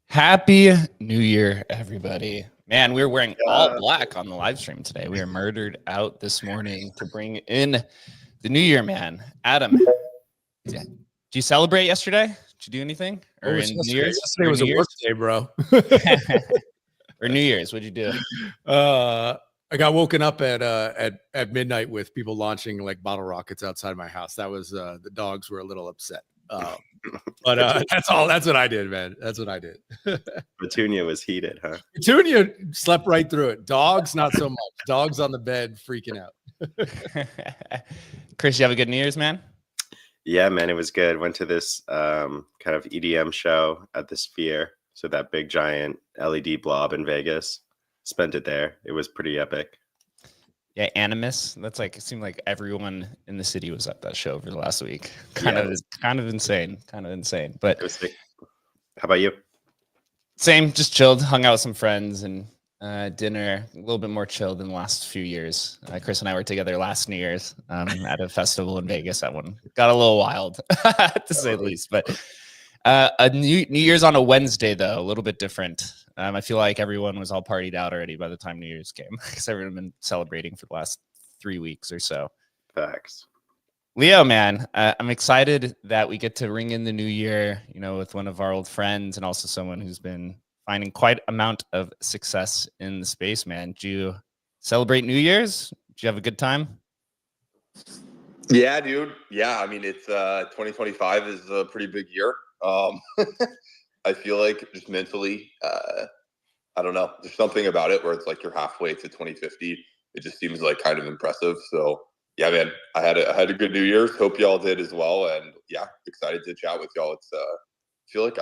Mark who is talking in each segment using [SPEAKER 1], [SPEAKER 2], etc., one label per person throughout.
[SPEAKER 1] Happy New Year, everybody. Man, we were wearing all black on the live stream today. We were murdered out this morning to bring in the New Year, man. Adam, did you celebrate yesterday? Did you do anything? Or in New Year's?
[SPEAKER 2] Yesterday was a work day, bro.
[SPEAKER 1] Or New Year's, what'd you do?
[SPEAKER 2] I got woken up at midnight with people launching like bottle rockets outside my house. That was the dogs were a little upset. But that's all. That's what I did, man. That's what I did.
[SPEAKER 3] Petunia was heated, huh?
[SPEAKER 2] Petunia slept right through it. Dogs, not so much. Dogs on the bed freaking out.
[SPEAKER 1] Chris, you have a good New Year's, man?
[SPEAKER 3] Yeah, man, it was good. Went to this kind of EDM show at the Sphere. So that big giant LED blob in Vegas. Spent it there. It was pretty epic.
[SPEAKER 1] Yeah, Animus. That's like, it seemed like everyone in the city was at that show over the last week. Kind of insane. But
[SPEAKER 3] it was sick. How about you?
[SPEAKER 1] Same, just chilled, hung out with some friends and dinner, a little bit more chilled than the last few years. Chris and I were together last New Year's at a festival in Vegas. That one got a little wild, to say the least. But a New Year's on a Wednesday, though, a little bit different. I feel like everyone was all partied out already by the time New Year's came because everyone had been celebrating for the last 3 weeks or so.
[SPEAKER 3] Facts.
[SPEAKER 1] Leo, man, I'm excited that we get to ring in the new year, you know, with one of our old friends and also someone who's been finding quite amount of success in the space, man. Did you celebrate New Year's? Did you have a good time?
[SPEAKER 4] Yeah, dude. Yeah, I mean, it's 2025 is a pretty big year. I feel like just mentally, I don't know. There's something about it where it's like you're halfway to 2050. It just seems like kind of impressive. So yeah, man, I had a good New Year's. Hope y'all did as well. And yeah, excited to chat with y'all. It's feel like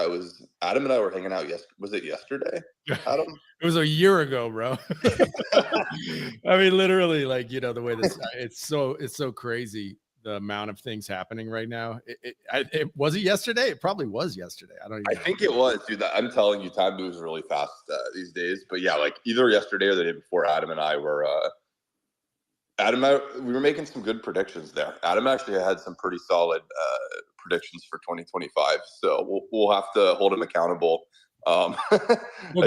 [SPEAKER 4] Adam and I were hanging out. Was it yesterday, Adam?
[SPEAKER 2] It was a year ago, bro. I mean, literally, like, you know, the way this, it's so crazy, the amount of things happening right now. Was it yesterday? It probably was yesterday. I don't even know.
[SPEAKER 4] I think it was, dude. I'm telling you, time moves really fast these days. But yeah, like either yesterday or the day before, Adam and I were we were making some good predictions there. Adam actually had some pretty solid predictions for 2025, so we'll have to hold him accountable.
[SPEAKER 2] Well,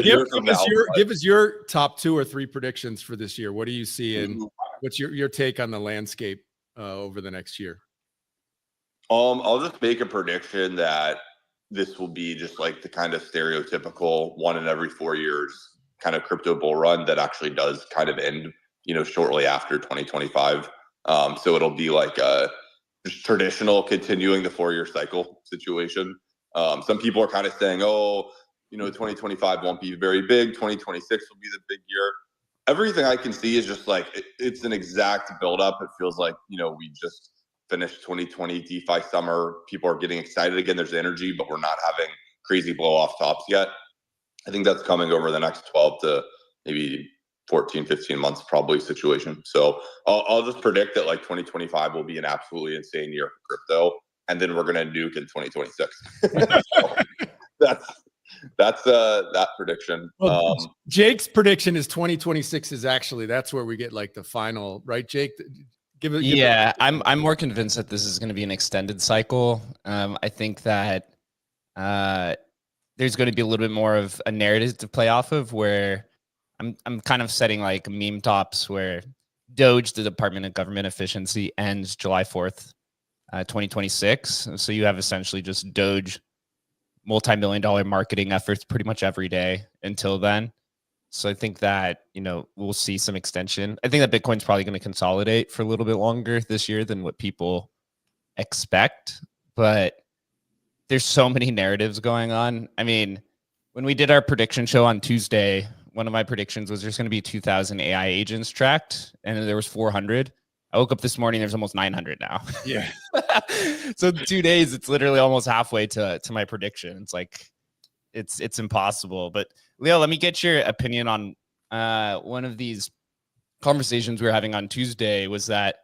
[SPEAKER 2] give us your top 2 or 3 predictions for this year. What do you see, and what's your take on the landscape over the next year?
[SPEAKER 4] I'll just make a prediction that this will be just like the kind of stereotypical 1 in every 4 years kind of crypto bull run that actually does kind of end, you know, shortly after 2025. So it'll be like a just traditional continuing the 4-year cycle situation. Some people are kind of saying, oh, you know, 2025 won't be very big. 2026 will be the big year. Everything I can see is just like, it's an exact buildup. It feels like, you know, we just finished 2020 DeFi summer. People are getting excited again. There's energy, but we're not having crazy blow off tops yet. I think that's coming over the next 12 to maybe 14, 15 months probably situation. So I'll just predict that like 2025 will be an absolutely insane year for crypto, and then we're gonna nuke in 2026. So that's that prediction.
[SPEAKER 2] Well, Jake's prediction is 2026 is actually, that's where we get like the final, right, Jake?
[SPEAKER 1] I'm more convinced that this is going to be an extended cycle. I think that there's going to be a little bit more of a narrative to play off of, where I'm kind of setting like meme tops where Doge, the Department of Government Efficiency, ends July 4th, 2026. So you have essentially just Doge multi-million-dollar marketing efforts pretty much every day until then. So I think that, you know, we'll see some extension. I think that Bitcoin's probably going to consolidate for a little bit longer this year than what people expect, but there's so many narratives going on. I mean, when we did our prediction show on Tuesday, one of my predictions was there's going to be 2,000 AI agents tracked, and there was 400. I woke up this morning, there's almost 900 now.
[SPEAKER 2] Yeah.
[SPEAKER 1] So in 2 days, it's literally almost halfway to my prediction. It's like, it's impossible. But Leo, let me get your opinion on one of these conversations we were having on Tuesday. Was that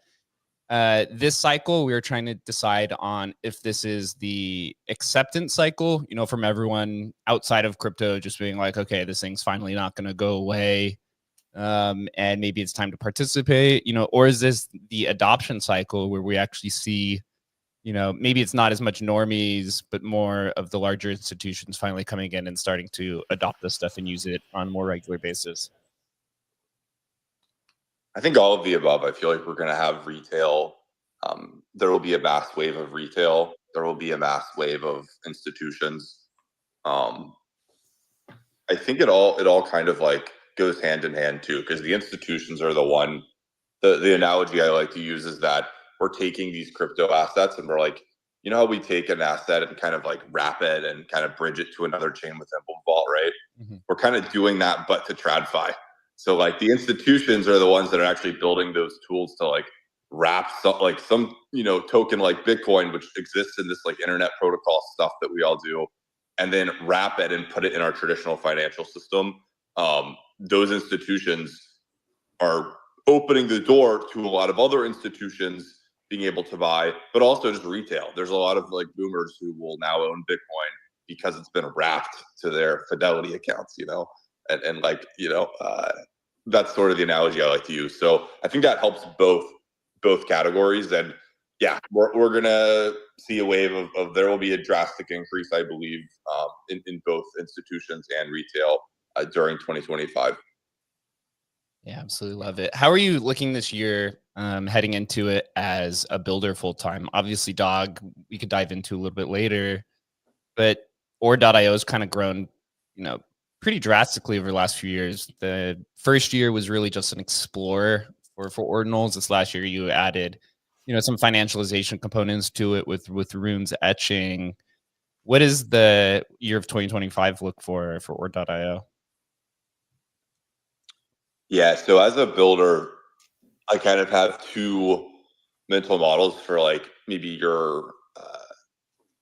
[SPEAKER 1] this cycle, we were trying to decide on if this is the acceptance cycle, you know, from everyone outside of crypto, just being like, okay, this thing's finally not going to go away. And maybe it's time to participate, you know, or is this the adoption cycle where we actually see, you know, maybe it's not as much normies, but more of the larger institutions finally coming in and starting to adopt this stuff and use it on a more regular basis?
[SPEAKER 4] I think all of the above. I feel like we're going to have retail. There will be a mass wave of retail. There will be a mass wave of institutions. I think it all kind of like goes hand in hand too, because the institutions are the analogy I like to use is that we're taking these crypto assets and we're like, you know how we take an asset and kind of like wrap it and kind of bridge it to another chain with Emblem Vault, right? Mm-hmm. We're kind of doing that, but to TradFi. So like the institutions are the ones that are actually building those tools to like wrap some you know, token like Bitcoin, which exists in this like internet protocol stuff that we all do, and then wrap it and put it in our traditional financial system. Those institutions are opening the door to a lot of other institutions being able to buy, but also just retail. There's a lot of like boomers who will now own Bitcoin because it's been wrapped to their Fidelity accounts, you know, and like, you know, that's sort of the analogy I like to use. So I think that helps both categories. And yeah, we're gonna see a wave of there will be a drastic increase, I believe, in both institutions and retail during 2025.
[SPEAKER 1] Yeah, absolutely love it. How are you looking this year, heading into it as a builder full time? Obviously, Dog, we could dive into a little bit later, but Or.io has kind of grown, you know, pretty drastically over the last few years. The first year was really just an explorer for ordinals. This last year, you added, you know, some financialization components to it with runes etching. What is the year of 2025 look for Or.io?
[SPEAKER 4] Yeah, so as a builder, I kind of have two mental models for like maybe your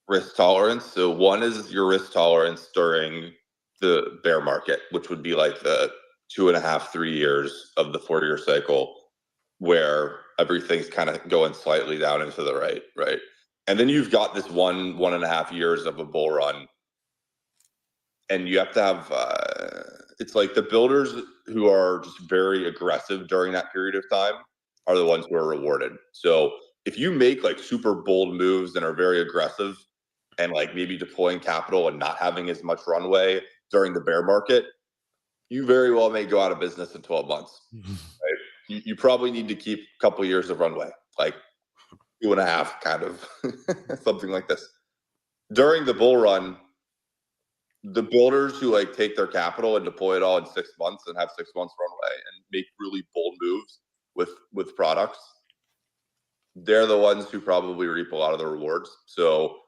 [SPEAKER 4] risk tolerance. So one is your risk tolerance during the bear market, which would be like the 2.5, 3 years of the 4-year cycle, where everything's kind of going slightly down and to the right, right? And then you've got this 1.5 years of a bull run, and you have to have it's like the builders who are just very aggressive during that period of time are the ones who are rewarded. So if you make like super bold moves and are very aggressive and like maybe deploying capital and not having as much runway during the bear market, you very well may go out of business in 12 months. Right? You probably need to keep a couple of years of runway, like 2.5, kind of something like this. During the bull run, the builders who like take their capital and deploy it all in 6 months and have 6 months runway and make really bold moves with products, they're the ones who probably reap a lot of the rewards. So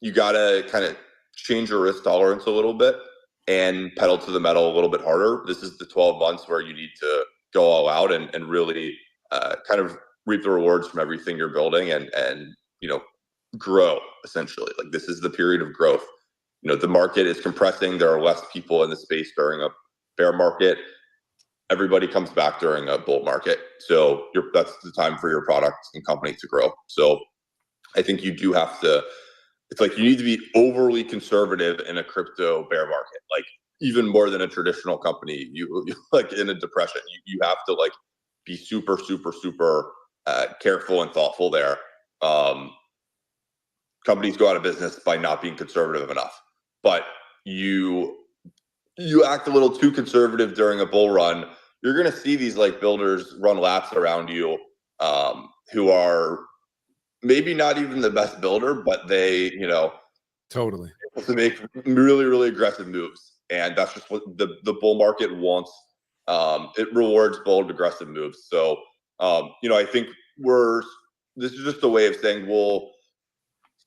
[SPEAKER 4] you got to kind of change your risk tolerance a little bit and pedal to the metal a little bit harder. This is the 12 months where you need to go all out and really kind of reap the rewards from everything you're building and grow, essentially. Like, this is the period of growth. The market is compressing. There are less people in the space during a bear market. Everybody comes back during a bull market. So that's the time for your product and company to grow. So I think you do have to, it's like you need to be overly conservative in a crypto bear market, like even more than a traditional company. You like in a depression, you have to like be super, super, super careful and thoughtful there. Companies go out of business by not being conservative enough. But you act a little too conservative during a bull run, you're going to see these like builders run laps around you who are maybe not even the best builder, but they,
[SPEAKER 2] totally
[SPEAKER 4] to make really, really aggressive moves. And that's just what the bull market wants. It rewards bold, aggressive moves. So, I think this is just a way of saying we'll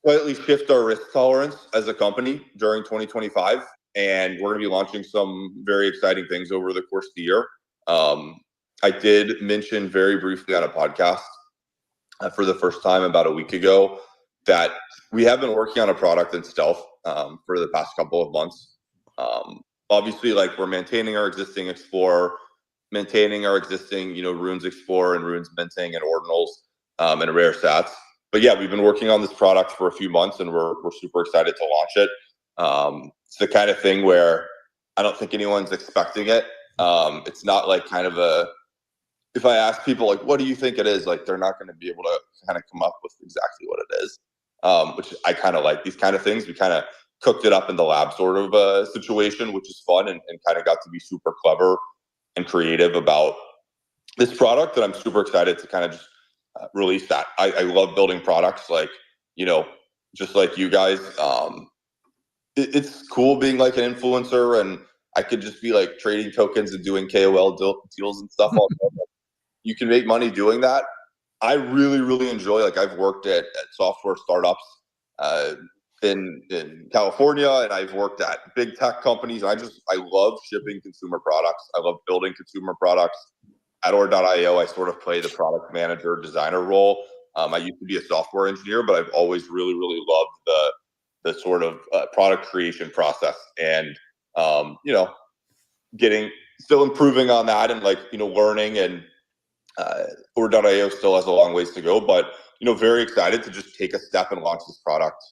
[SPEAKER 4] slightly shift our risk tolerance as a company during 2025. And we're going to be launching some very exciting things over the course of the year. I did mention very briefly on a podcast for the first time about a week ago that we have been working on a product in stealth for the past couple of months. Obviously, like, we're maintaining our existing Explorer, maintaining our existing, Runes Explorer and Runes Minting and Ordinals and Rare Sats. But yeah, we've been working on this product for a few months, and we're super excited to launch it. It's the kind of thing where I don't think anyone's expecting it. It's not like kind of if I ask people like, what do you think it is? Like, they're not going to be able to kind of come up with exactly what it is, which I kind of like these kind of things. We kind of cooked it up in the lab sort of a situation, which is fun, and kind of got to be super clever and creative about this product. And I'm super excited to kind of just release that. I love building products, like, just like you guys. It's cool being like an influencer, and I could just be like trading tokens and doing KOL deals and stuff all day. You can make money doing that. I really, really enjoy, like, I've worked at software startups in California, and I've worked at big tech companies. I love shipping consumer products. I love building consumer products. At Or.io, I sort of play the product manager designer role. I used to be a software engineer, but I've always really, really loved the sort of product creation process, and still improving on that, and like, learning. And Or.io still has a long ways to go, but very excited to just take a step and launch this product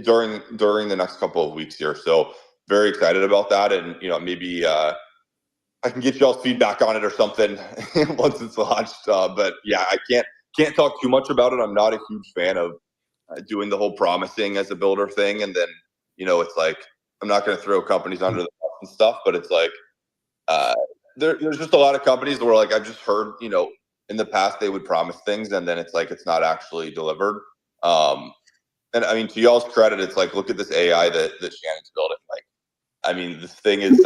[SPEAKER 4] during the next couple of weeks here. So very excited about that, and maybe I can get y'all's feedback on it or something once it's launched. But yeah, I can't talk too much about it. I'm not a huge fan of doing the whole promising as a builder thing, and then it's like, I'm not going to throw companies under the bus and stuff, but it's like there's just a lot of companies where, like, I've just heard in the past they would promise things, and then it's like it's not actually delivered. And I mean, to y'all's credit, it's like, look at this AI that Shannon's building. Like, I mean, this thing is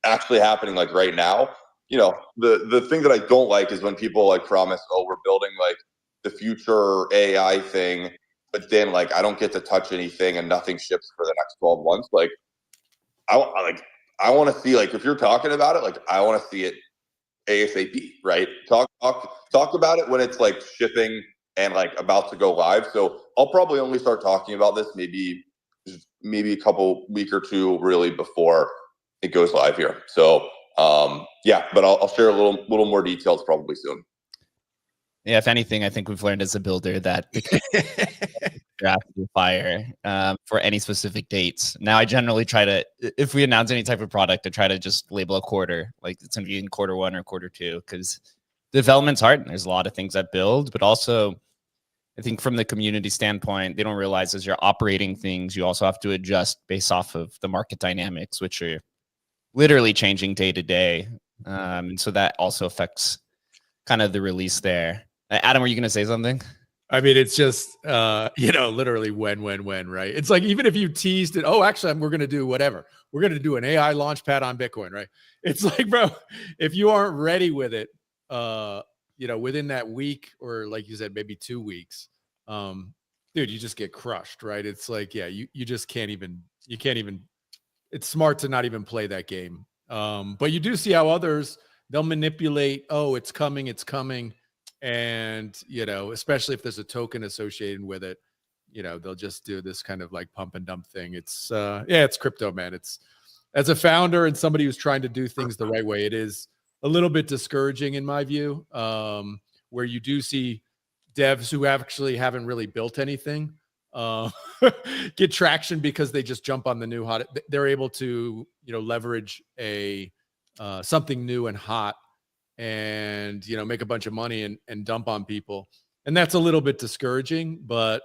[SPEAKER 4] actually happening, like, right now. The thing that I don't like is when people like promise, oh, we're building like the future AI thing, but then like I don't get to touch anything and nothing ships for the next 12 months. Like, I want to see, like, if you're talking about it, like, I want to see it ASAP, right? Talk about it when it's like shipping and like about to go live. So I'll probably only start talking about this maybe a couple week or two really before it goes live here. So yeah, but I'll share a little more details probably soon.
[SPEAKER 1] Yeah, if anything, I think we've learned as a builder that the draft is fire for any specific dates. Now, I generally try to, if we announce any type of product, I try to just label a quarter, like it's going to be in Q1 or Q2, because development's hard. There's a lot of things that build, but also I think from the community standpoint, they don't realize as you're operating things, you also have to adjust based off of the market dynamics, which are literally changing day to day. And so that also affects kind of the release there. Adam, were you going to say something?
[SPEAKER 2] I mean, it's just, literally when, right? It's like, even if you teased it, oh, actually, we're going to do whatever. We're going to do an AI launch pad on Bitcoin, right? It's like, bro, if you aren't ready with it, within that week, or like you said, maybe 2 weeks, dude, you just get crushed, right? It's like, yeah, you just can't even, it's smart to not even play that game. But you do see how others, they'll manipulate, oh, it's coming. And, especially if there's a token associated with it, they'll just do this kind of like pump and dump thing. It's, it's crypto, man. It's, as a founder and somebody who's trying to do things the right way, it is a little bit discouraging in my view, where you do see devs who actually haven't really built anything get traction because they just jump on the new hot. They're able to, leverage a something new and hot, and make a bunch of money and dump on people, and that's a little bit discouraging. But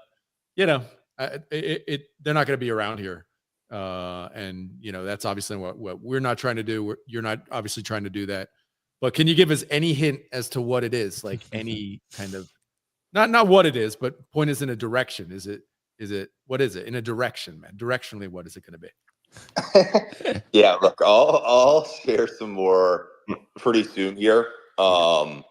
[SPEAKER 2] they're not going to be around here, and that's obviously what we're not trying to do. You're not obviously trying to do that. But can you give us any hint as to what it is? Like any kind of not what it is, but point us in a direction. Is it what is it in a direction, man? Directionally, what is it going to be?
[SPEAKER 4] Yeah, look, I'll share some more pretty soon here. I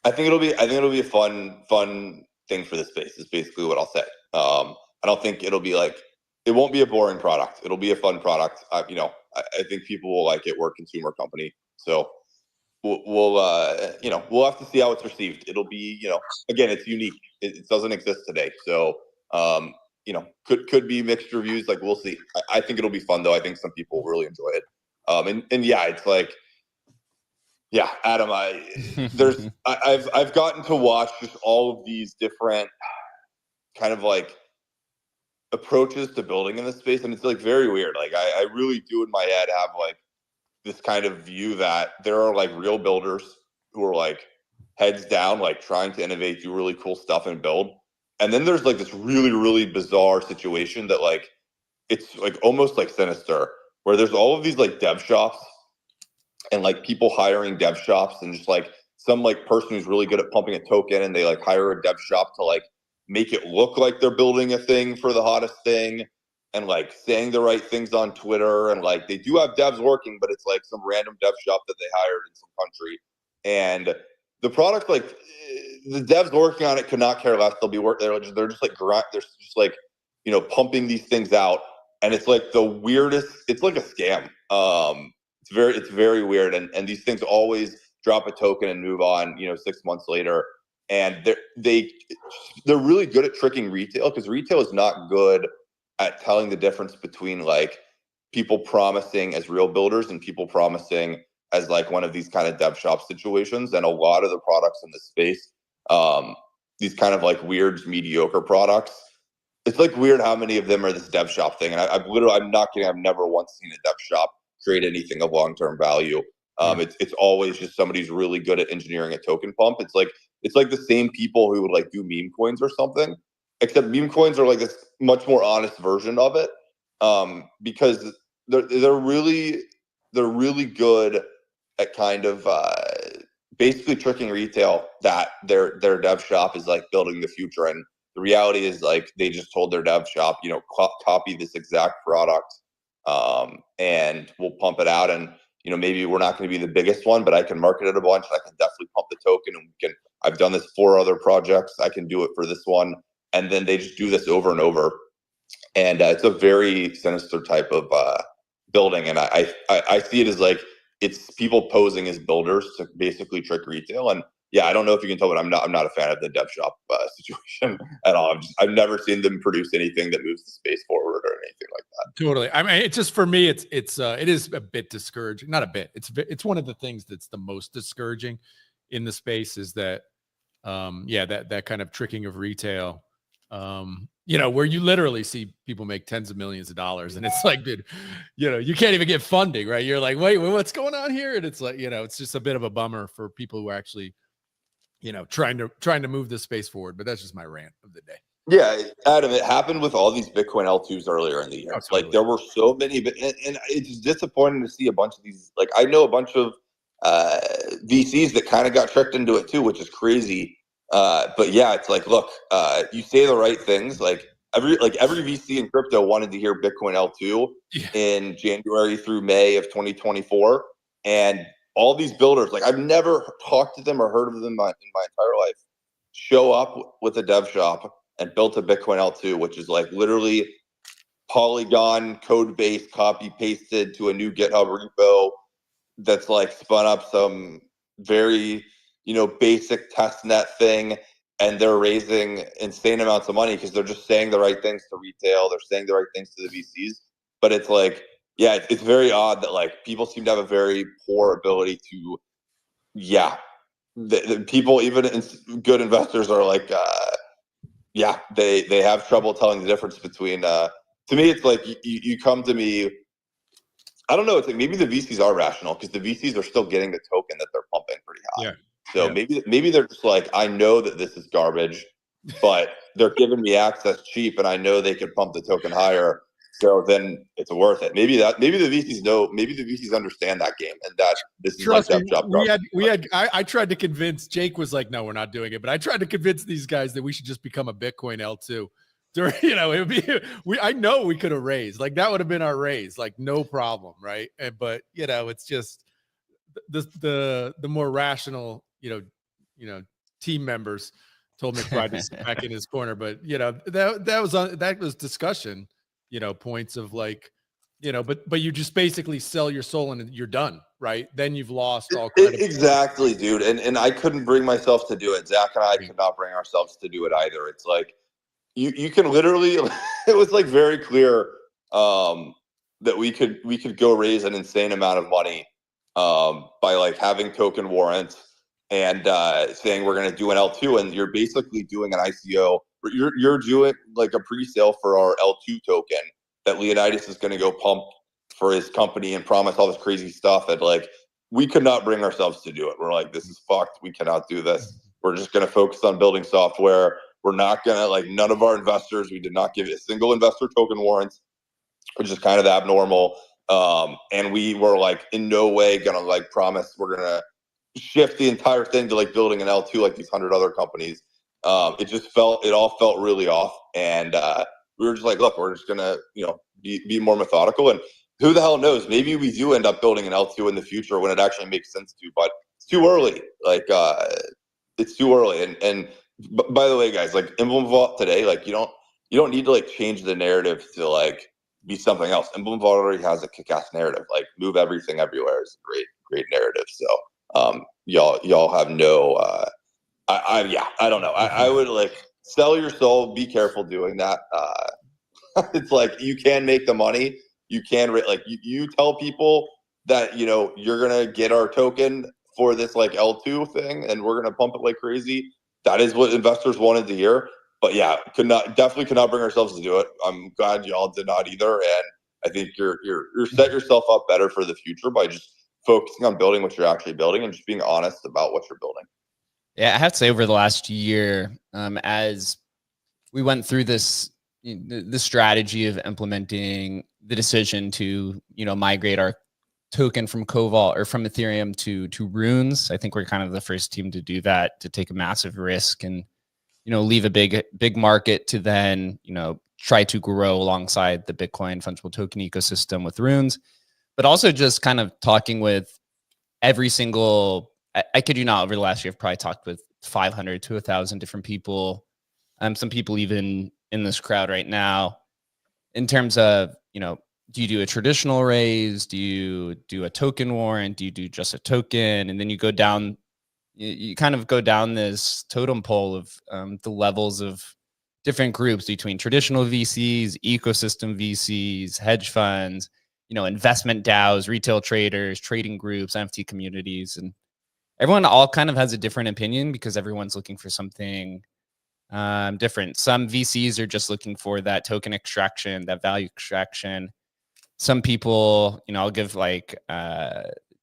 [SPEAKER 4] think it'll be a fun thing for the space. Is basically what I'll say. I don't think it'll be like, it won't be a boring product. It'll be a fun product. I think people will like it. We're a consumer company, so we'll have to see how it's received. It'll be, again, it's unique. It doesn't exist today, so could be mixed reviews. Like, we'll see. I think it'll be fun though. I think some people will really enjoy it. And yeah, it's like, yeah, Adam, I've gotten to watch just all of these different kind of like approaches to building in this space, and it's like very weird. Like, I really do in my head have like this kind of view that there are like real builders who are like heads down, like trying to innovate, do really cool stuff and build. And then there's like this really, really bizarre situation that like, it's like almost like sinister, where there's all of these like dev shops and like people hiring dev shops, and just like some like person who's really good at pumping a token, and they like hire a dev shop to like make it look like they're building a thing for the hottest thing, and like saying the right things on Twitter. And like, they do have devs working, but it's like some random dev shop that they hired in some country. And the product, like the devs working on it could not care less. They'll be working. They're just like pumping these things out. And it's like the weirdest, it's like a scam. It's very weird. And these things always drop a token and move on, 6 months later. And they're really good at tricking retail, because retail is not good at telling the difference between like people promising as real builders and people promising as like one of these kind of dev shop situations. And a lot of the products in this space, these kind of like weird, mediocre products, it's like weird how many of them are this dev shop thing. And I'm not kidding. I've never once seen a dev shop create anything of long-term value. It's always just somebody's really good at engineering a token pump. It's like the same people who would like do meme coins or something, except meme coins are like this much more honest version of it, because they're really good at kind of basically tricking retail that their dev shop is like building the future. And the reality is like, they just told their dev shop, copy this exact product, and we'll pump it out. And maybe we're not going to be the biggest one, but I can market it a bunch. I can definitely pump the token, and I've done this for other projects. I can do it for this one. And then they just do this over and over. And it's a very sinister type of building. And I see it as like, it's people posing as builders to basically trick retail. And yeah, I don't know if you can tell, but I'm not a fan of the dev shop situation at all. I've never seen them produce anything that moves the space forward or anything like that.
[SPEAKER 2] Totally. I mean, it's just, for me, it is a bit discouraging. Not a bit. It's one of the things that's the most discouraging in the space, is that that kind of tricking of retail, where you literally see people make tens of millions of dollars, and it's like, dude, you can't even get funding, right? You're like, wait, what's going on here? And it's like, it's just a bit of a bummer for people who are actually, trying to move this space forward. But that's just my rant of the day.
[SPEAKER 4] Yeah, Adam, it happened with all these Bitcoin L2s earlier in the year.
[SPEAKER 2] Oh, totally.
[SPEAKER 4] Like, there were so many, and it's disappointing to see a bunch of these. Like, I know a bunch of VCs that kind of got tricked into it too, which is crazy. But yeah, it's like, look, you say the right things. Like every VC in crypto wanted to hear Bitcoin L2 in January through May of 2024, and all these builders, like, I've never talked to them or heard of them in my entire life, show up with a dev shop and built a Bitcoin L2, which is like literally Polygon code base copy pasted to a new GitHub repo that's like spun up some very, basic testnet thing, and they're raising insane amounts of money because they're just saying the right things to retail. They're saying the right things to the VCs. But it's like, yeah, it's very odd that like people seem to have a very poor ability to, the people, even good investors, are like, they have trouble telling the difference between, to me, it's like you come to me, I don't know, it's like maybe the VCs are rational because the VCs are still getting the token that they're pumping pretty high. Yeah. So maybe they're just like, I know that this is garbage, but they're giving me access cheap, and I know they could pump the token higher. So then it's worth it. Maybe the VCs know, maybe the VCs understand that game, and that this is like that job.
[SPEAKER 2] I tried to convince, Jake was like, no, we're not doing it. But I tried to convince these guys that we should just become a Bitcoin L2. It would be, I know we could have raised, like, that would have been our raise, like, no problem. Right. But it's just the more rational, team members told McBride to sit back in his corner. But, that was discussion, points of like, but you just basically sell your soul and you're done, right? Then you've lost all credit.
[SPEAKER 4] Exactly, dude. And I couldn't bring myself to do it. Zach and I could not bring ourselves to do it either. It's like, you can literally, it was like very clear that we could go raise an insane amount of money by like having token warrants and saying we're going to do an L2, and you're basically doing an ICO. You're doing like a pre-sale for our L2 token that Leonidas is going to go pump for his company and promise all this crazy stuff. And like, we could not bring ourselves to do it. We're like, this is fucked. We cannot do this. We're just going to focus on building software. We're not going to, like, none of our investors, we did not give a single investor token warrants, which is kind of abnormal. And we were like, in no way going to like promise we're going to shift the entire thing to like building an L2 like these 100 other companies. It all felt really off. And we were just like, look, we're just going to, be more methodical. And who the hell knows? Maybe we do end up building an L2 in the future when it actually makes sense to, but it's too early. Like, it's too early. And by the way, guys, like, Emblem Vault today, like, you don't need to like change the narrative to like be something else. Emblem Vault already has a kick-ass narrative. Like, move everything everywhere is a great narrative. So y'all have no I don't know. I would like sell your soul. Be careful doing that. It's like, you can make the money. You can like you tell people that you're gonna get our token for this like L2 thing, and we're gonna pump it like crazy. That is what investors wanted to hear. But yeah, definitely could not bring ourselves to do it. I'm glad y'all did not either, and I think you're set yourself up better for the future by just focusing on building what you're actually building and just being honest about what you're building.
[SPEAKER 1] Yeah, I have to say, over the last year, as we went through this, the strategy of implementing the decision to, migrate our token from Covalt or from Ethereum to Runes. I think we're kind of the first team to do that, to take a massive risk and, leave a big market to then, try to grow alongside the Bitcoin fungible token ecosystem with Runes, but also just kind of talking with every single, I kid you not, over the last year, I've probably talked with 500 to 1,000 different people. Some people even in this crowd right now, in terms of, do you do a traditional raise? Do you do a token warrant? Do you do just a token? And then you go down you kind of go down this totem pole of the levels of different groups between traditional VCs, ecosystem VCs, hedge funds, investment DAOs, retail traders, trading groups, NFT communities, and everyone all kind of has a different opinion because everyone's looking for something different. Some VCs are just looking for that token extraction, that value extraction. Some people, I'll give like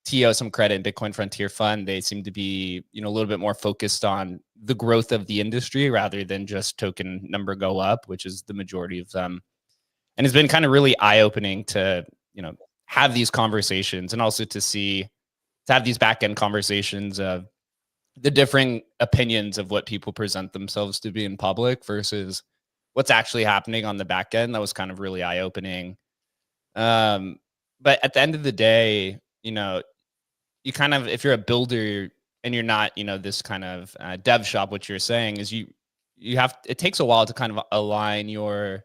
[SPEAKER 1] TO some credit, Bitcoin Frontier Fund. They seem to be, a little bit more focused on the growth of the industry rather than just token number go up, which is the majority of them. And it's been kind of really eye-opening to, have these conversations and also to have these back-end conversations of the differing opinions of what people present themselves to be in public versus what's actually happening on the back end. That was kind of really eye-opening. But at the end of the day, you kind of, if you're a builder and you're not, this kind of dev shop, what you're saying is it takes a while to kind of align your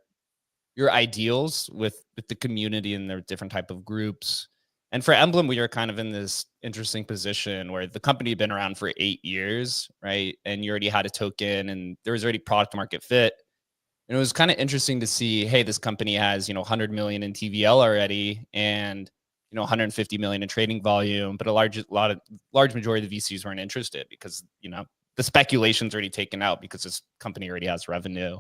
[SPEAKER 1] ideals with the community and their different type of groups. And for Emblem, we are kind of in this interesting position where the company had been around for 8 years, right? And you already had a token and there was already product market fit. And it was kind of interesting to see, hey, this company has, 100 million in TVL already and, 150 million in trading volume, but a large majority of the VCs weren't interested because, the speculation's already taken out because this company already has revenue.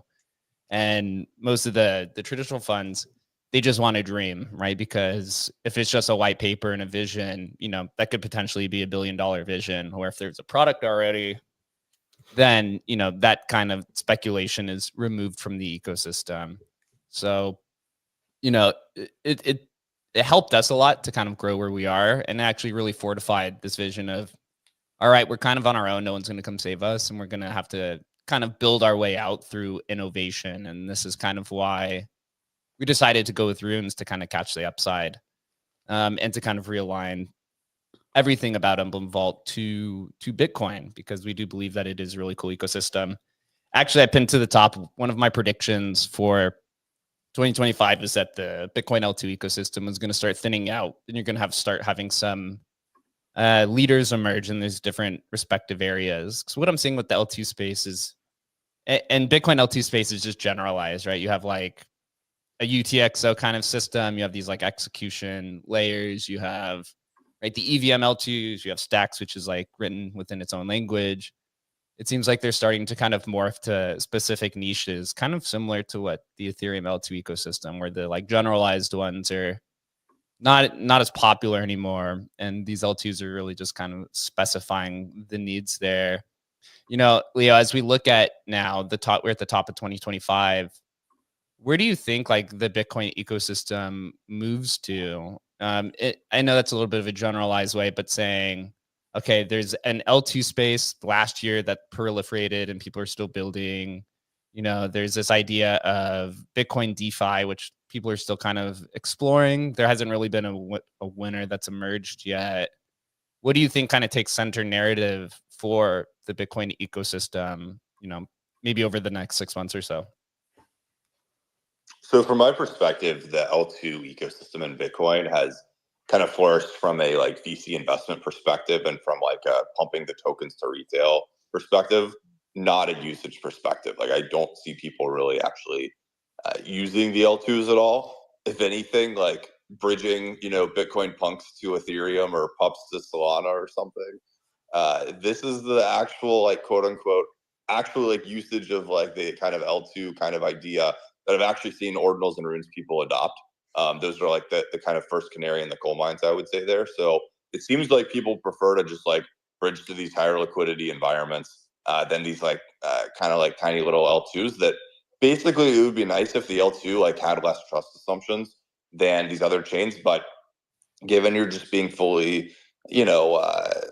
[SPEAKER 1] And most of the traditional funds, they just want to dream, right? Because if it's just a white paper and a vision, that could potentially be $1 billion vision. Or if there's a product already, then, that kind of speculation is removed from the ecosystem. So, it helped us a lot to kind of grow where we are and actually really fortified this vision of, all right, we're kind of on our own. No one's going to come save us. And we're going to have to kind of build our way out through innovation. And this is kind of why we decided to go with runes to kind of catch the upside and to kind of realign everything about Emblem Vault to Bitcoin, because we do believe that it is a really cool ecosystem. Actually, I pinned to the top, one of my predictions for 2025 is that the Bitcoin L2 ecosystem is going to start thinning out, and you're going to start having some leaders emerge in these different respective areas. So what I'm seeing with the L2 space is, and Bitcoin L2 space is just generalized, right? You have like a UTXO kind of system. You have these like execution layers. You have, right, the EVM L2s. You have Stacks, which is like written within its own language. It seems like they're starting to kind of morph to specific niches, kind of similar to what the Ethereum L2 ecosystem, where the like generalized ones are not as popular anymore. And these L2s are really just kind of specifying the needs there. Leo, as we look at now, we're at the top of 2025. Where do you think like the Bitcoin ecosystem moves to? I know that's a little bit of a generalized way, but saying, okay, there's an L2 space last year that proliferated and people are still building. There's this idea of Bitcoin DeFi, which people are still kind of exploring. There hasn't really been a winner that's emerged yet. What do you think kind of takes center narrative for the Bitcoin ecosystem, maybe over the next 6 months or so?
[SPEAKER 4] So from my perspective, the L2 ecosystem in Bitcoin has kind of flourished from a like VC investment perspective and from like a pumping the tokens to retail perspective, not a usage perspective. Like I don't see people really actually using the L2s at all. If anything, like bridging, Bitcoin punks to Ethereum or pups to Solana or something. This is the actual like quote unquote actual like usage of like the kind of L2 kind of idea that I've actually seen ordinals and runes people adopt. Those are like the kind of first canary in the coal mines, I would say there. So it seems like people prefer to just like bridge to these higher liquidity environments than these like kind of like tiny little L2s that basically it would be nice if the L2 like had less trust assumptions than these other chains. But given you're just being fully,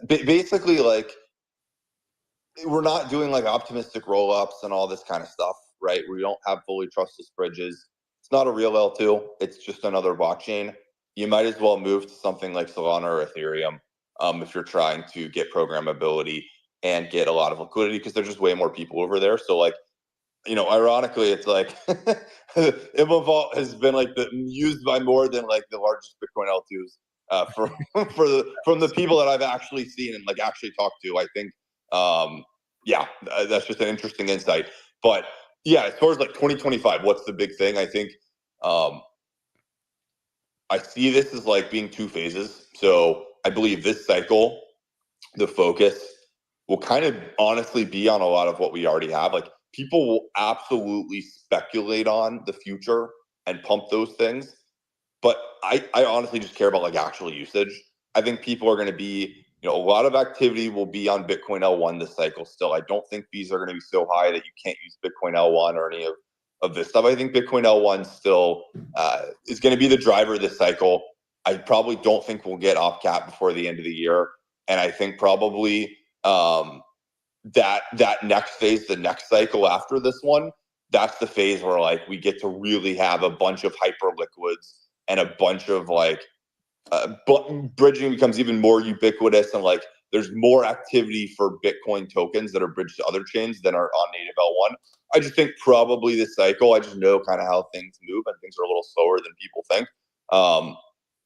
[SPEAKER 4] basically like we're not doing like optimistic roll-ups and all this kind of stuff, right? We don't have fully trustless bridges. It's not a real L2. It's just another blockchain. You might as well move to something like Solana or Ethereum if you're trying to get programmability and get a lot of liquidity, because there's just way more people over there. So like, ironically, it's like Emblem Vault has been like used by more than like the largest Bitcoin L2s from the people that I've actually seen and like actually talked to. I think Yeah, that's just an interesting insight. But yeah, as far as like 2025, what's the big thing? I think I see this as like being two phases. So I believe this cycle, the focus will kind of honestly be on a lot of what we already have. Like people will absolutely speculate on the future and pump those things. But I honestly just care about like actual usage. I think people are going to be, a lot of activity will be on Bitcoin L1 this cycle still. I don't think fees are going to be so high that you can't use Bitcoin L1 or any of this stuff. I think Bitcoin L1 still is going to be the driver this cycle. I probably don't think we'll get off cap before the end of the year. And I think probably that next phase, the next cycle after this one, that's the phase where like we get to really have a bunch of hyper liquids and a bunch of like bridging becomes even more ubiquitous, and like there's more activity for Bitcoin tokens that are bridged to other chains than are on native L1. I just think probably this cycle, I just know kind of how things move, and things are a little slower than people think.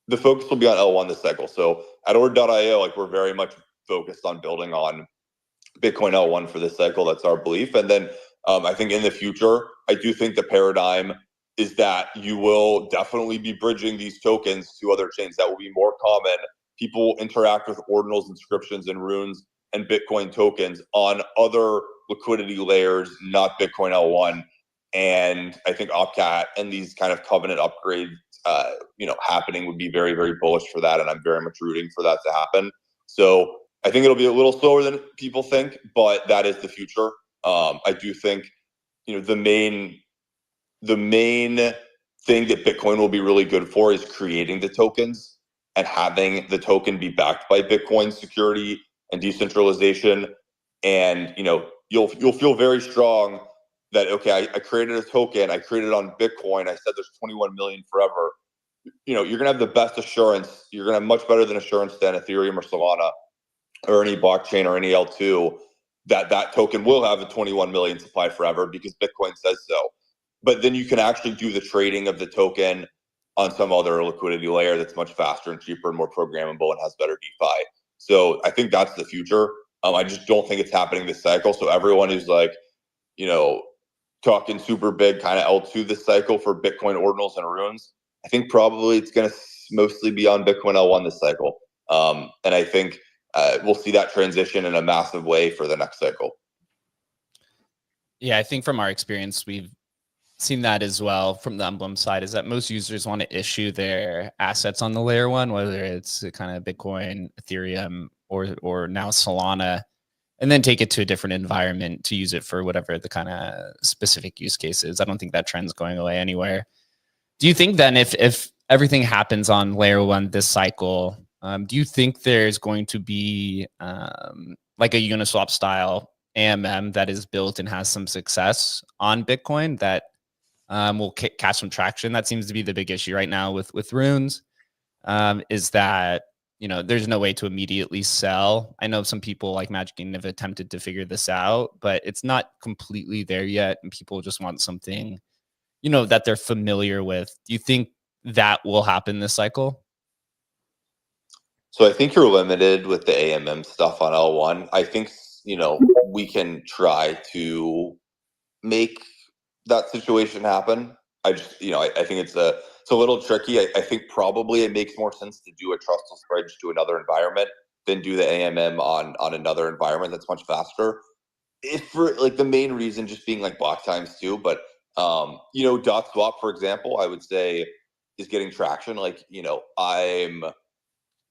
[SPEAKER 4] The focus will be on L1 this cycle. So at Ord.io, like we're very much focused on building on Bitcoin L1 for this cycle. That's our belief. And then I think in the future, I do think the paradigm is that you will definitely be bridging these tokens to other chains. That will be more common. People will interact with ordinals, inscriptions, and runes and Bitcoin tokens on other liquidity layers, not Bitcoin L1. And I think OpCat and these kind of covenant upgrades, happening would be very, very bullish for that. And I'm very much rooting for that to happen. So I think it'll be a little slower than people think, but that is the future. I do think, the main thing that Bitcoin will be really good for is creating the tokens and having the token be backed by Bitcoin security and decentralization. And, you'll feel very strong that, okay, I created a token, I created it on Bitcoin, I said there's 21 million forever. You're going to have the best assurance. You're going to have much better than assurance than Ethereum or Solana or any blockchain or any L2 that token will have a 21 million supply forever because Bitcoin says so. But then you can actually do the trading of the token on some other liquidity layer that's much faster and cheaper and more programmable and has better DeFi. So I think that's the future. I just don't think it's happening this cycle. So everyone who's like, talking super big kind of L2 this cycle for Bitcoin ordinals and runes, I think probably it's going to mostly be on Bitcoin L1 this cycle. And I think we'll see that transition in a massive way for the next cycle.
[SPEAKER 1] Yeah, I think from our experience, we've seen that as well from the Emblem side, is that most users want to issue their assets on the layer one, whether it's kind of Bitcoin, Ethereum, or now Solana, and then take it to a different environment to use it for whatever the kind of specific use case is. I don't think that trend's going away anywhere. Do you think then if everything happens on layer one this cycle, do you think there's going to be like a Uniswap style AMM that is built and has some success on Bitcoin that will catch some traction? That seems to be the big issue right now with runes, is that there's no way to immediately sell. I know some people like Magic Eden have attempted to figure this out, but it's not completely there yet, and people just want something that they're familiar with. Do you think that will happen this cycle?
[SPEAKER 4] So I think you're limited with the AMM stuff on L1. I think, we can try to make that situation happen. I just, I think it's a little tricky. I think probably it makes more sense to do a trustless bridge to another environment than do the AMM on another environment that's much faster. If for like the main reason just being like block times too, but dot swap, for example, I would say is getting traction. Like,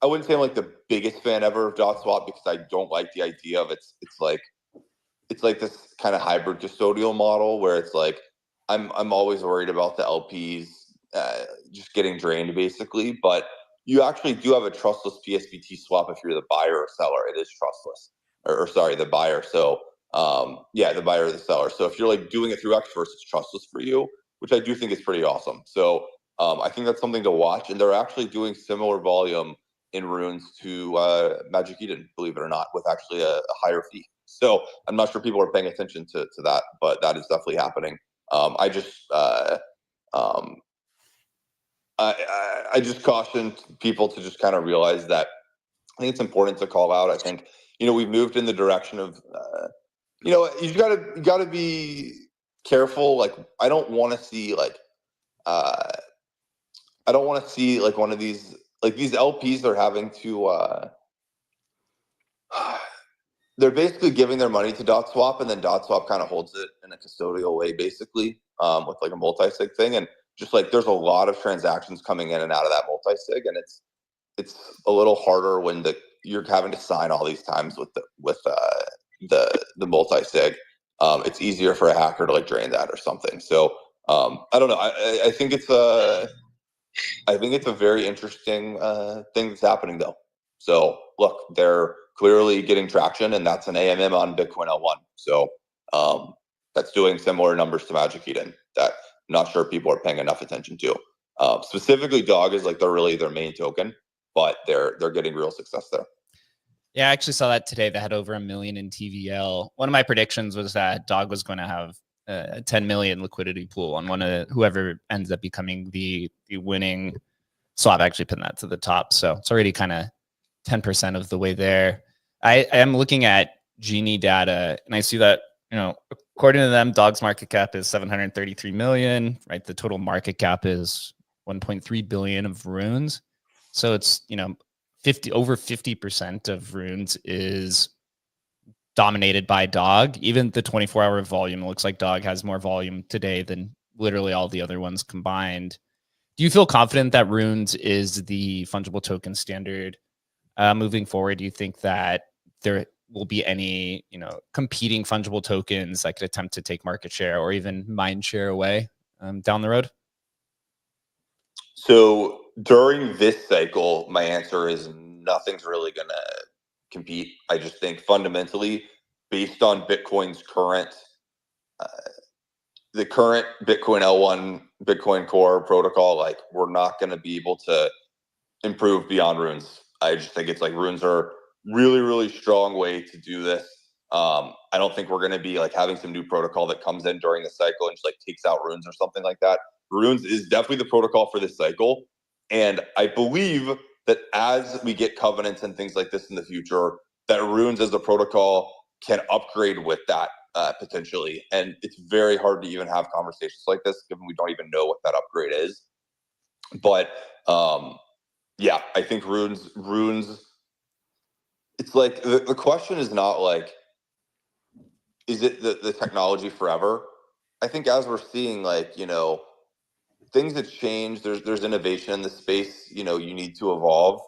[SPEAKER 4] I wouldn't say I'm like the biggest fan ever of dot swap because I don't like the idea of it's like this kind of hybrid custodial model where it's like I'm always worried about the LPs just getting drained basically, but you actually do have a trustless PSBT swap if you're the buyer or seller. It is trustless, or sorry, the buyer. So the buyer or the seller. So if you're like doing it through Xverse, it's trustless for you, which I do think is pretty awesome. So I think that's something to watch, and they're actually doing similar volume in runes to Magic Eden, believe it or not, with actually a higher fee. So I'm not sure people are paying attention to that, but that is definitely happening. I just caution people to just kind of realize that I think it's important to call out. I think we've moved in the direction of, you gotta be careful. Like, I don't want to see one of these, like, these LPs are having to, they're basically giving their money to DotSwap, and then DotSwap kind of holds it in a custodial way, basically, with like a multi-sig thing. And just like, there's a lot of transactions coming in and out of that multi-sig, and it's a little harder when you're having to sign all these times with the multi-sig. It's easier for a hacker to like drain that or something. So I don't know. I think it's a very interesting thing that's happening, though. So look, they're clearly getting traction, and that's an AMM on Bitcoin L1. So that's doing similar numbers to Magic Eden that I'm not sure people are paying enough attention to. Specifically, Dog is like their main token, but they're getting real success there.
[SPEAKER 1] Yeah, I actually saw that today. They had over 1 million in TVL. One of my predictions was that Dog was going to have a 10 million liquidity pool on whoever ends up becoming the winning swap. Actually putting that to the top. So it's already kind of 10% of the way there. I am looking at Genie data, and I see that, according to them, Dog's market cap is 733 million, right? The total market cap is 1.3 billion of runes. So it's, over 50% of runes is dominated by Dog. Even the 24-hour volume, it looks like Dog has more volume today than literally all the other ones combined. Do you feel confident that runes is the fungible token standard moving forward? Do you think that there will be any, competing fungible tokens that could attempt to take market share or even mind share away down the road?
[SPEAKER 4] So during this cycle, my answer is nothing's really going to compete. I just think fundamentally, based on Bitcoin's the current Bitcoin L1, Bitcoin Core protocol, like, we're not going to be able to improve beyond runes. I just think it's like runes are really, really strong way to do this. I don't think we're going to be like having some new protocol that comes in during the cycle and just like takes out runes or something like that. Runes is definitely the protocol for this cycle. And I believe that as we get covenants and things like this in the future, that runes as a protocol can upgrade with that potentially. And it's very hard to even have conversations like this, given we don't even know what that upgrade is. But yeah, I think runes, it's like the question is not like, is it the technology forever? I think as we're seeing, like, things that change, there's innovation in the space, you need to evolve.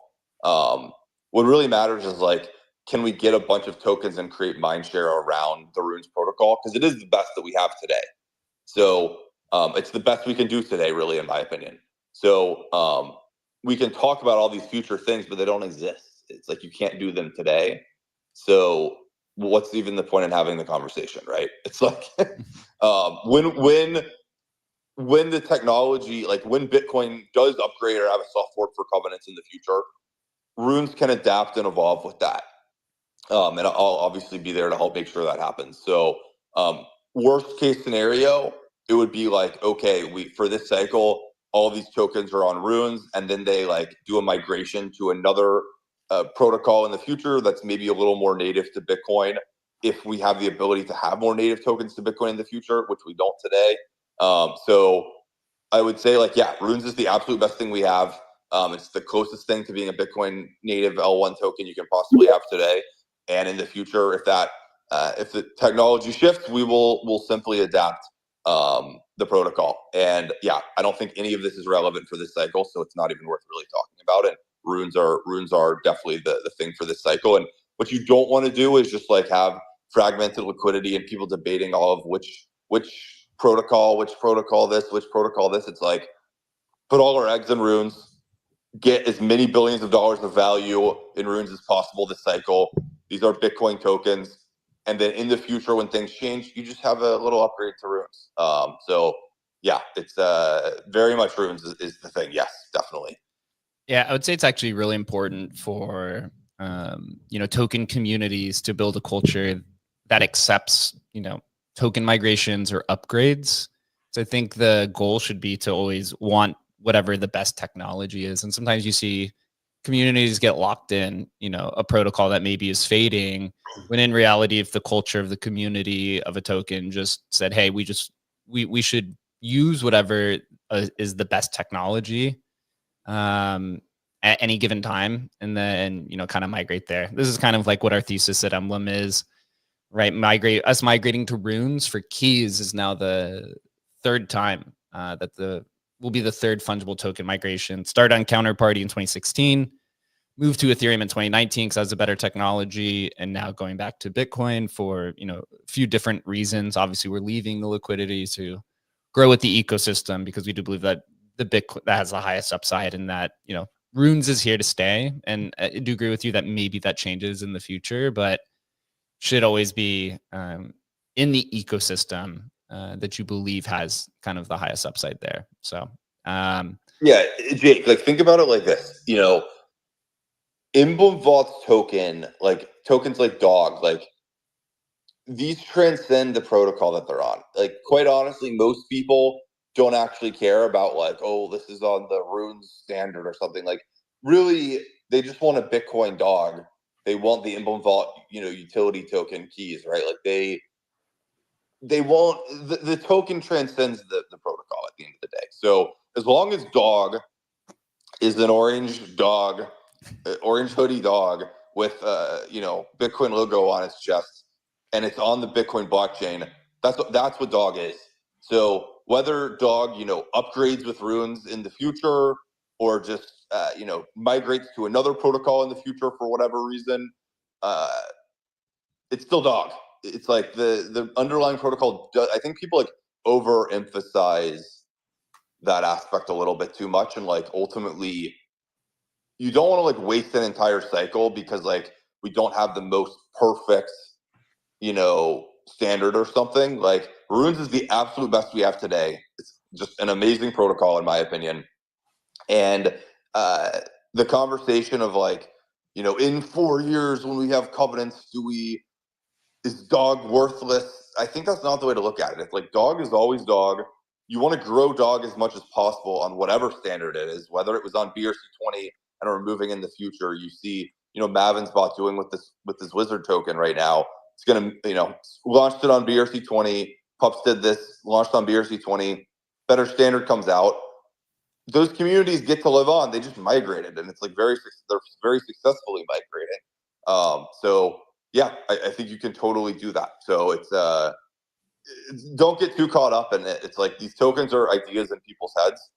[SPEAKER 4] What really matters is like, can we get a bunch of tokens and create mindshare around the runes protocol? Because it is the best that we have today. So it's the best we can do today, really, in my opinion. So we can talk about all these future things, but they don't exist. It's like you can't do them today. So what's even the point in having the conversation, right? It's like when the technology, like when Bitcoin does upgrade or have a soft fork for covenants in the future, runes can adapt and evolve with that. And I'll obviously be there to help make sure that happens. So worst case scenario, it would be like, okay, for this cycle, all these tokens are on runes, and then they like do a migration to another protocol in the future that's maybe a little more native to Bitcoin, if we have the ability to have more native tokens to Bitcoin in the future, which we don't today. So I would say, like, yeah, runes is the absolute best thing we have. It's the closest thing to being a Bitcoin native L1 token you can possibly have today. And in the future, if the technology shifts, we'll simply adapt the protocol. And yeah, I don't think any of this is relevant for this cycle, so it's not even worth really talking about it. Runes are definitely the thing for this cycle. And what you don't want to do is just like have fragmented liquidity and people debating all of which protocol this. It's like, put all our eggs in runes, get as many billions of dollars of value in runes as possible this cycle. These are Bitcoin tokens. And then in the future, when things change, you just have a little upgrade to runes. So yeah, it's very much runes is the thing. Yes, definitely.
[SPEAKER 1] Yeah, I would say it's actually really important for token communities to build a culture that accepts token migrations or upgrades. So I think the goal should be to always want whatever the best technology is. And sometimes you see communities get locked in, a protocol that maybe is fading, when in reality, if the culture of the community of a token just said, hey, we should use whatever is the best technology at any given time, and then kind of migrate there. This is kind of like what our thesis at Emblem is, right? Migrating to runes for keys is now the third time that will be the third fungible token migration. Started on Counterparty in 2016, moved to Ethereum in 2019 because that's a better technology, and now going back to Bitcoin for a few different reasons. Obviously, we're leaving the liquidity to grow with the ecosystem because we do believe that the Bitcoin that has the highest upside, and that runes is here to stay. And I do agree with you that maybe that changes in the future, but should always be in the ecosystem that you believe has kind of the highest upside there. So
[SPEAKER 4] yeah, Jake, like think about it like this, Emblem Vault's token, like tokens like Dog, like these transcend the protocol that they're on. Like quite honestly, most people don't actually care about like, oh, this is on the runes standard or something. Like really, they just want a Bitcoin Dog. They want the Emblem Vault, utility token keys, right? Like they want the token transcends the protocol at the end of the day. So as long as Dog is an orange dog, orange hoodie dog with Bitcoin logo on its chest, and it's on the Bitcoin blockchain, that's what Dog is. So whether Dog upgrades with runes in the future, or just migrates to another protocol in the future for whatever reason, it's still Dog. It's like the underlying protocol I think people like overemphasize that aspect a little bit too much, and like ultimately you don't want to like waste an entire cycle because like we don't have the most perfect standard or something. Like runes is the absolute best we have today. It's just an amazing protocol in my opinion. And the conversation of like in 4 years when we have covenants, is Dog worthless? I think that's not the way to look at it. It's like Dog is always Dog. You want to grow Dog as much as possible on whatever standard it is, whether it was on BRC20 and are moving in the future. You see, Mavin's bot doing with this wizard token right now. It's gonna, launched it on BRC20. Pups did this, launched on BRC20. Better standard comes out. Those communities get to live on. They just migrated, and it's like they're very successfully migrating. So yeah, I think you can totally do that. So it's don't get too caught up in it. It's like these tokens are ideas in people's heads,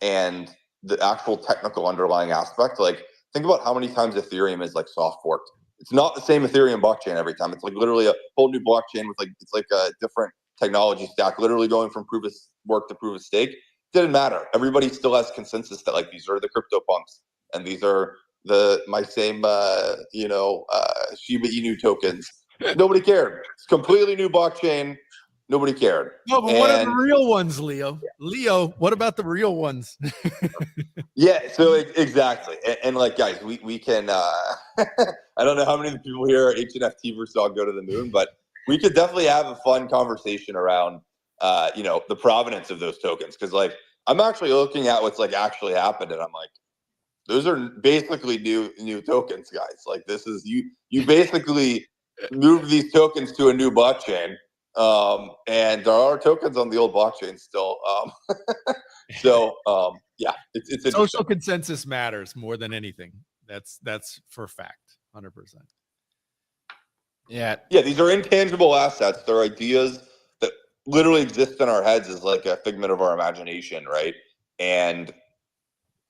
[SPEAKER 4] and the actual technical underlying aspect. Like think about how many times Ethereum is like soft forked. It's not the same Ethereum blockchain every time. It's like literally a whole new blockchain with it's like a different technology stack, literally going from proof of work to proof of stake. Didn't matter. Everybody still has consensus that like these are the crypto punks, and these are my same Shiba Inu tokens. Nobody cared. It's completely new blockchain. Nobody cared.
[SPEAKER 2] No, but what are the real ones, Leo? Yeah. Leo, what about the real ones?
[SPEAKER 4] Yeah, so exactly. And like, guys, we can, I don't know how many people here are HNFT versus I'll go to the moon, but we could definitely have a fun conversation around, the provenance of those tokens. Cause like, I'm actually looking at what's like actually happened, and I'm like, those are basically new tokens, guys. Like this is, you basically move these tokens to a new blockchain. And there are tokens on the old blockchain still. Yeah, it's
[SPEAKER 2] social consensus matters more than anything. That's for fact, 100%.
[SPEAKER 1] Yeah.
[SPEAKER 4] These are intangible assets. They're ideas that literally exist in our heads as like a figment of our imagination, right? And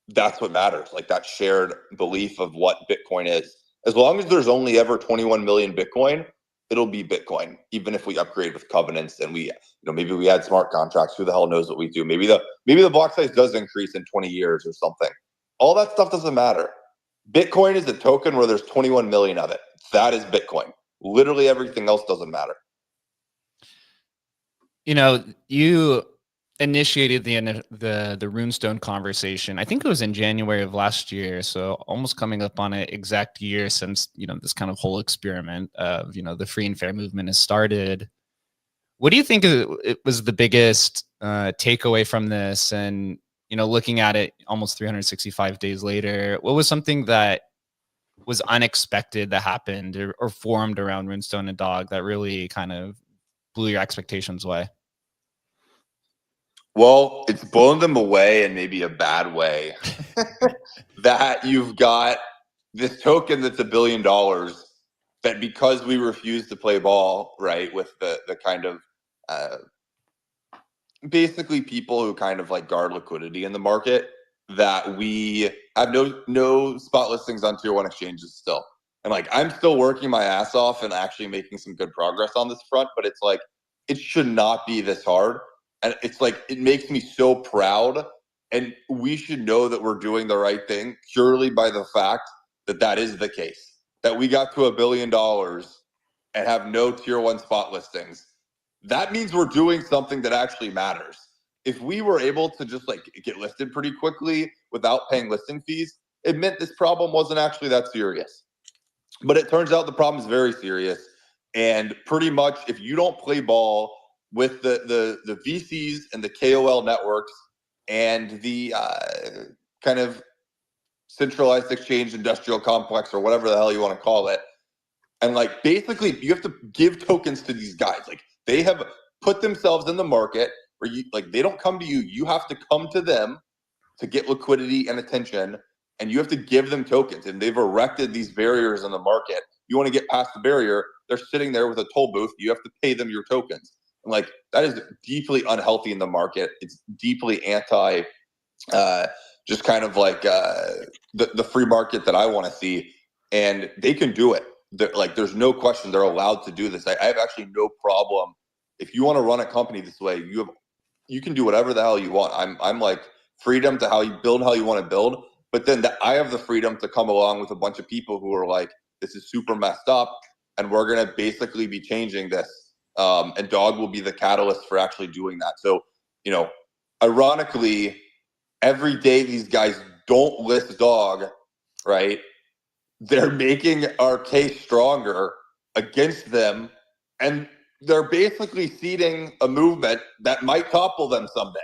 [SPEAKER 4] that's what matters. Like that shared belief of what Bitcoin is. As long as there's only ever 21 million Bitcoin, it'll be Bitcoin, even if we upgrade with covenants and we, maybe we add smart contracts. Who the hell knows what we do? Maybe the block size does increase in 20 years or something. All that stuff doesn't matter. Bitcoin is a token where there's 21 million of it. That is Bitcoin. Literally everything else doesn't matter.
[SPEAKER 1] You initiated the runestone conversation. I think it was in January of last year, so almost coming up on an exact year since this kind of whole experiment of the free and fair movement has started. What do you think it was the biggest takeaway from this? And looking at it almost 365 days later, what was something that was unexpected that happened or formed around Runestone and Dog that really kind of blew your expectations away?
[SPEAKER 4] Well, it's blown them away in maybe a bad way. That you've got this token that's $1 billion that, because we refuse to play ball, right, with the kind of basically people who kind of like guard liquidity in the market, that we have no spot listings on tier 1 exchanges still. And like, I'm still working my ass off and actually making some good progress on this front, but it's like, it should not be this hard. And it's like, it makes me so proud, and we should know that we're doing the right thing purely by the fact that that is the case, that we got to $1 billion and have no tier 1 spot listings. That means we're doing something that actually matters. If we were able to just like get listed pretty quickly without paying listing fees, it meant this problem wasn't actually that serious. But it turns out the problem is very serious. And pretty much, if you don't play ball with the VCs and the KOL networks and the kind of centralized exchange industrial complex, or whatever the hell you want to call it, and like, basically you have to give tokens to these guys. Like, they have put themselves in the market where you, like, they don't come to you, you have to come to them to get liquidity and attention, and you have to give them tokens. And they've erected these barriers in the market. You want to get past the barrier, they're sitting there with a toll booth, you have to pay them your tokens. And like, that is deeply unhealthy in the market. It's deeply anti just kind of like the free market that I want to see. And they can do it. Like, there's no question they're allowed to do this. I have actually no problem. If you want to run a company this way, you can do whatever the hell you want. I'm like, freedom to how you build how you want to build, but then I have the freedom to come along with a bunch of people who are like, this is super messed up, and we're gonna basically be changing this. And Dog will be the catalyst for actually doing that. So, ironically, every day these guys don't list Dog, right, they're making our case stronger against them, and they're basically seeding a movement that might topple them someday.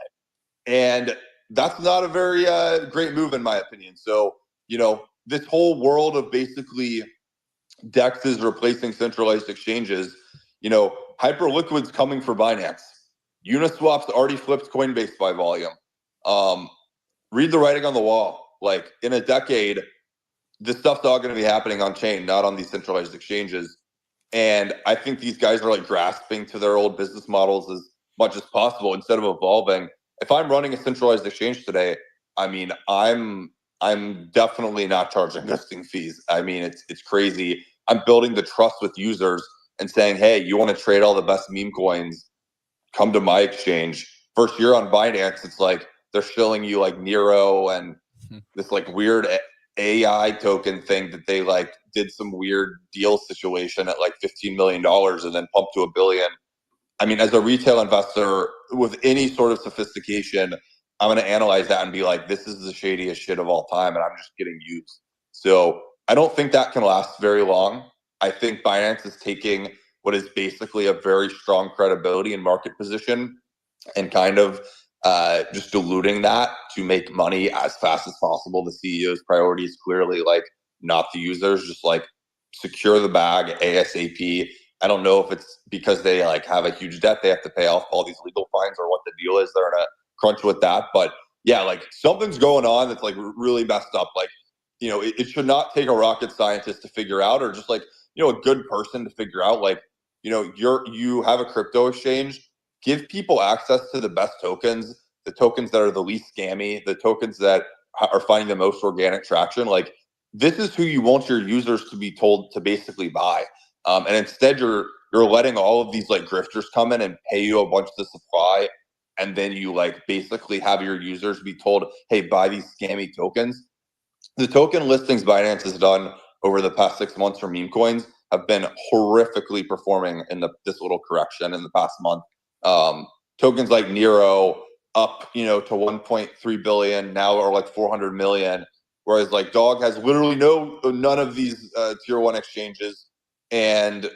[SPEAKER 4] And that's not a very great move, in my opinion. So, this whole world of basically DEXs replacing centralized exchanges, Hyperliquid's coming for Binance. Uniswap's already flipped Coinbase by volume. Read the writing on the wall. Like, in a decade, this stuff's all going to be happening on chain, not on these centralized exchanges. And I think these guys are like grasping to their old business models as much as possible instead of evolving. If I'm running a centralized exchange today, I mean, I'm definitely not charging listing fees. I mean, it's crazy. I'm building the trust with users and saying, hey, you want to trade all the best meme coins? Come to my exchange. First year on Binance, it's like they're shilling you like Nero and this like weird AI token thing that they like did some weird deal situation at like $15 million and then pumped to $1 billion. I mean, as a retail investor with any sort of sophistication, I'm going to analyze that and be like, this is the shadiest shit of all time, and I'm just getting used. So I don't think that can last very long. I think Binance is taking what is basically a very strong credibility and market position and kind of just diluting that to make money as fast as possible. The CEO's priority is clearly like not the users, just like secure the bag ASAP. I don't know if it's because they like have a huge debt they have to pay off all these legal fines, or what the deal is. They're in a crunch with that, but yeah, like something's going on that's like really messed up. Like, it should not take a rocket scientist to figure out, or just like, a good person to figure out. Like, you have a crypto exchange, give people access to the best tokens, the tokens that are the least scammy, the tokens that are finding the most organic traction. Like, this is who you want your users to be told to basically buy. And instead you're letting all of these like grifters come in and pay you a bunch of the supply, and then you like basically have your users be told, hey, buy these scammy tokens. The token listings Binance has done over the past 6 months for meme coins have been horrifically performing in this little correction in the past month. Tokens like Nero up, to 1.3 billion now, are like 400 million. Whereas like Dog has literally none of these tier 1 exchanges, and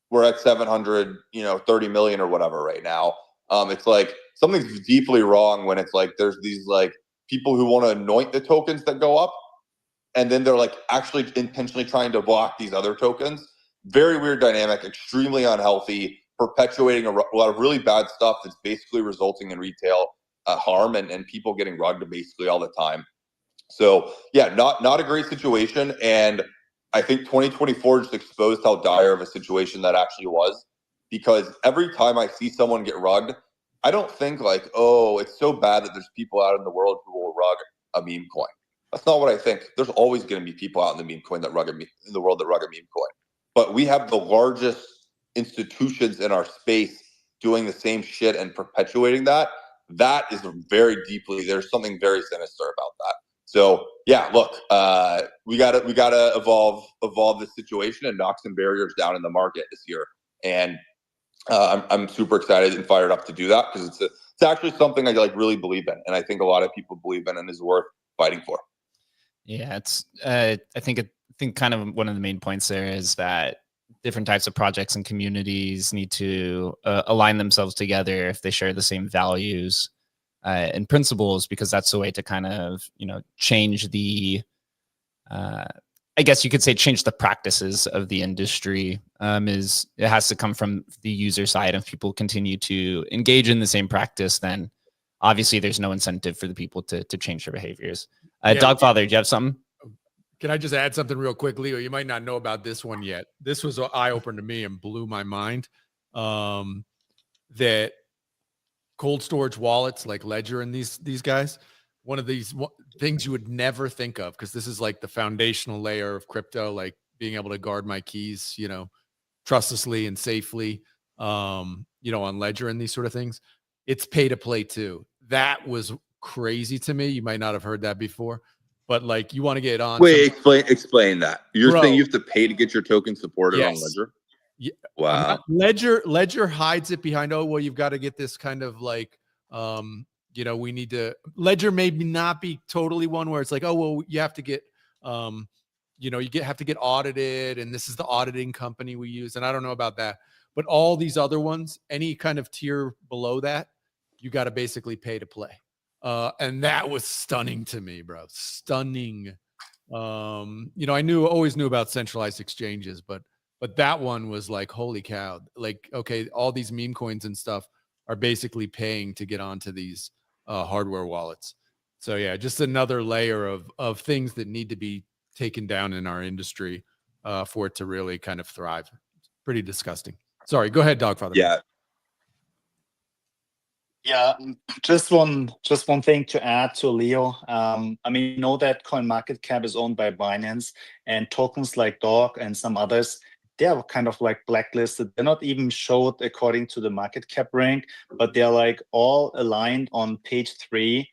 [SPEAKER 4] we're at 730 million or whatever right now. It's like something's deeply wrong when it's like there's these like people who want to anoint the tokens that go up, and then they're like actually intentionally trying to block these other tokens. Very weird dynamic, extremely unhealthy, perpetuating a lot of really bad stuff that's basically resulting in retail harm and people getting rugged basically all the time. So yeah, not a great situation. And I think 2024 just exposed how dire of a situation that actually was, because every time I see someone get rugged, I don't think like, oh, it's so bad that there's people out in the world who will rug a meme coin. That's not what I think. There's always going to be people out in the meme coin that rug in the world that rug a meme coin. But we have the largest institutions in our space doing the same shit and perpetuating that. That is very deeply, there's something very sinister about that. So yeah, look, we gotta evolve this situation and knock some barriers down in the market this year. And I'm super excited and fired up to do that, because it's actually something I like really believe in, and I think a lot of people believe in, and is worth fighting for.
[SPEAKER 1] Yeah, it's I think kind of one of the main points there is that different types of projects and communities need to align themselves together if they share the same values and principles, because that's the way to kind of, change the, I guess you could say, change the practices of the industry. It has to come from the user side. If people continue to engage in the same practice, then obviously there's no incentive for the people to change their behaviors. Dogfather, do you have something?
[SPEAKER 2] Can I just add something real quick, Leo? You might not know about this one yet. This was an eye-opener to me and blew my mind. That cold storage wallets like Ledger and these guys, one of these things you would never think of, because this is like the foundational layer of crypto, like being able to guard my keys, trustlessly and safely, on Ledger and these sort of things. It's pay to play too. That was crazy to me. You might not have heard that before. But like, you want to get on.
[SPEAKER 4] Wait, explain that. You're saying you have to pay to get your token supported on Ledger?
[SPEAKER 2] Yeah.
[SPEAKER 4] Wow.
[SPEAKER 2] Ledger hides it behind, oh, well, you've got to get this kind of like, we need to. Ledger may not be totally one where it's like, oh, well, you have to get, have to get audited, and this is the auditing company we use. And I don't know about that, but all these other ones, any kind of tier below that, you got to basically pay to play. And that was stunning to me, bro. Stunning. I always knew about centralized exchanges, but that one was like, holy cow. Like, okay, all these meme coins and stuff are basically paying to get onto these hardware wallets. So yeah, just another layer of things that need to be taken down in our industry for it to really kind of thrive. Pretty disgusting. Sorry, go ahead, Dogfather.
[SPEAKER 5] Yeah, just one thing to add to Leo. You know that CoinMarketCap is owned by Binance, and tokens like Dog and some others, they are kind of like blacklisted. They're not even showed according to the market cap rank, but they're like all aligned on page 3,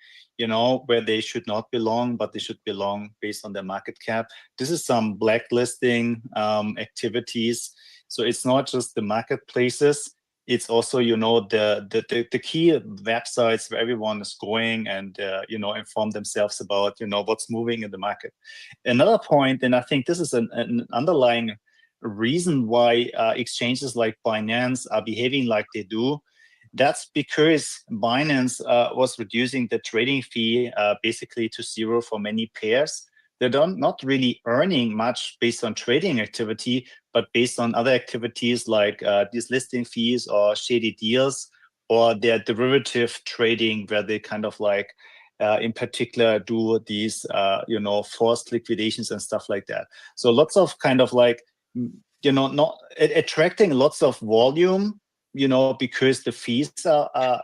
[SPEAKER 5] where they should not belong, but they should belong based on their market cap. This is some blacklisting activities. So it's not just the marketplaces. It's also, the key websites where everyone is going and, inform themselves about, what's moving in the market. Another point, and I think this is an underlying reason why exchanges like Binance are behaving like they do. That's because Binance was reducing the trading fee basically to 0 for many pairs. They're not really earning much based on trading activity, but based on other activities like these listing fees or shady deals, or their derivative trading, where they kind of like, in particular, do these, forced liquidations and stuff like that. So lots of kind of like, not attracting lots of volume, because the fees are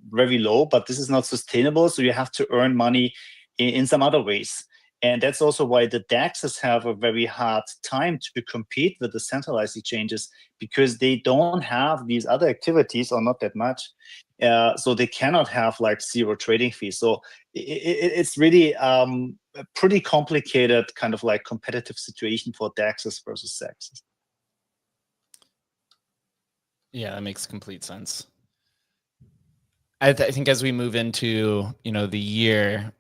[SPEAKER 5] very low, but this is not sustainable. So you have to earn money in some other ways. And that's also why the DEXs have a very hard time to compete with the centralized exchanges, because they don't have these other activities, or not that much. So they cannot have like 0 trading fees. So it's really a pretty complicated kind of like competitive situation for DEXs versus SEXs.
[SPEAKER 1] Yeah, that makes complete sense. I think as we move into, the year,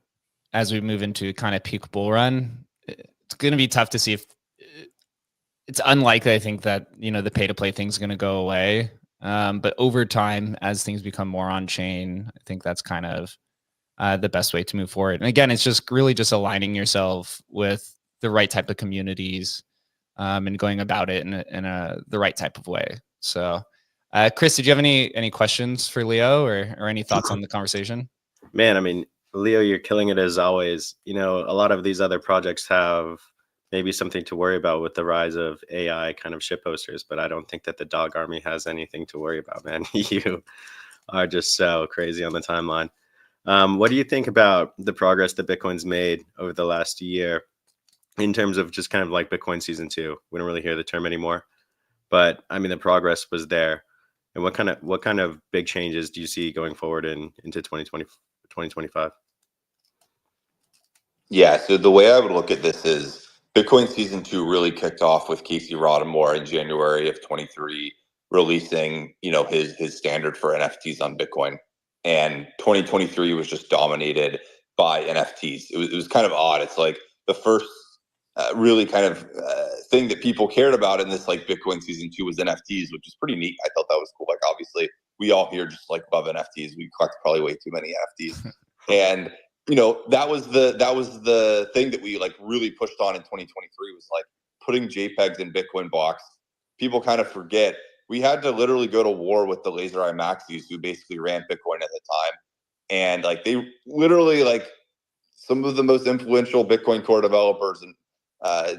[SPEAKER 1] as we move into kind of peak bull run, it's going to be tough to see if it's unlikely, I think, that, the pay to play thing is going to go away. But over time, as things become more on chain, I think that's kind of the best way to move forward. And again, it's just really just aligning yourself with the right type of communities, and going about it in the right type of way. So, Chris, did you have any questions for Leo or any thoughts on the conversation?
[SPEAKER 3] Man, I mean, Leo, you're killing it as always. You know, a lot of these other projects have maybe something to worry about with the rise of AI kind of ship posters, but I don't think that the dog army has anything to worry about, man. You are just so crazy on the timeline. What do you think about the progress that Bitcoin's made over the last year in terms of just kind of like Bitcoin season 2? We don't really hear the term anymore, but I mean, the progress was there. And what kind of big changes do you see going forward into 2025?
[SPEAKER 4] Yeah, so the way I would look at this is Bitcoin season 2 really kicked off with Casey Rodamore in January of 23 releasing, his standard for NFTs on Bitcoin. And 2023 was just dominated by NFTs. It was kind of odd. It's like the first really kind of thing that people cared about in this like Bitcoin season 2 was NFTs, which is pretty neat. I thought that was cool. Like obviously we all here just like love NFTs. We collect probably way too many NFTs. And that was the thing that we like really pushed on in 2023 was like putting JPEGs in Bitcoin blocks. People kind of forget we had to literally go to war with the Laser Eye Maxis who basically ran Bitcoin at the time. And like they literally like some of the most influential Bitcoin core developers and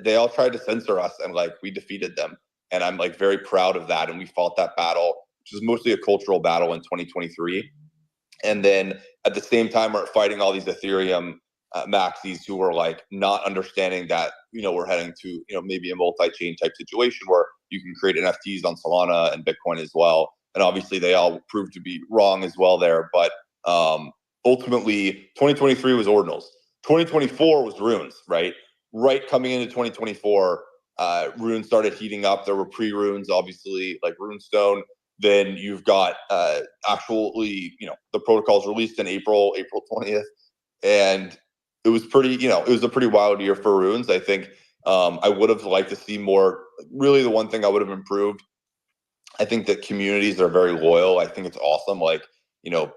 [SPEAKER 4] they all tried to censor us and like we defeated them. And I'm like very proud of that. And we fought that battle, which was mostly a cultural battle in 2023. And then at the same time, we're fighting all these Ethereum maxis who were like not understanding that, we're heading to, maybe a multi-chain type situation where you can create NFTs on Solana and Bitcoin as well. And obviously they all proved to be wrong as well there. But ultimately 2023 was ordinals. 2024 was runes, right? Right coming into 2024, runes started heating up. There were pre-runes, obviously, like Runestone. Then you've got actually, the protocols released in April 20th. And it was pretty, it was a pretty wild year for runes. I think I would have liked to see more. Really, the one thing I would have improved, I think that communities are very loyal. I think it's awesome. Like,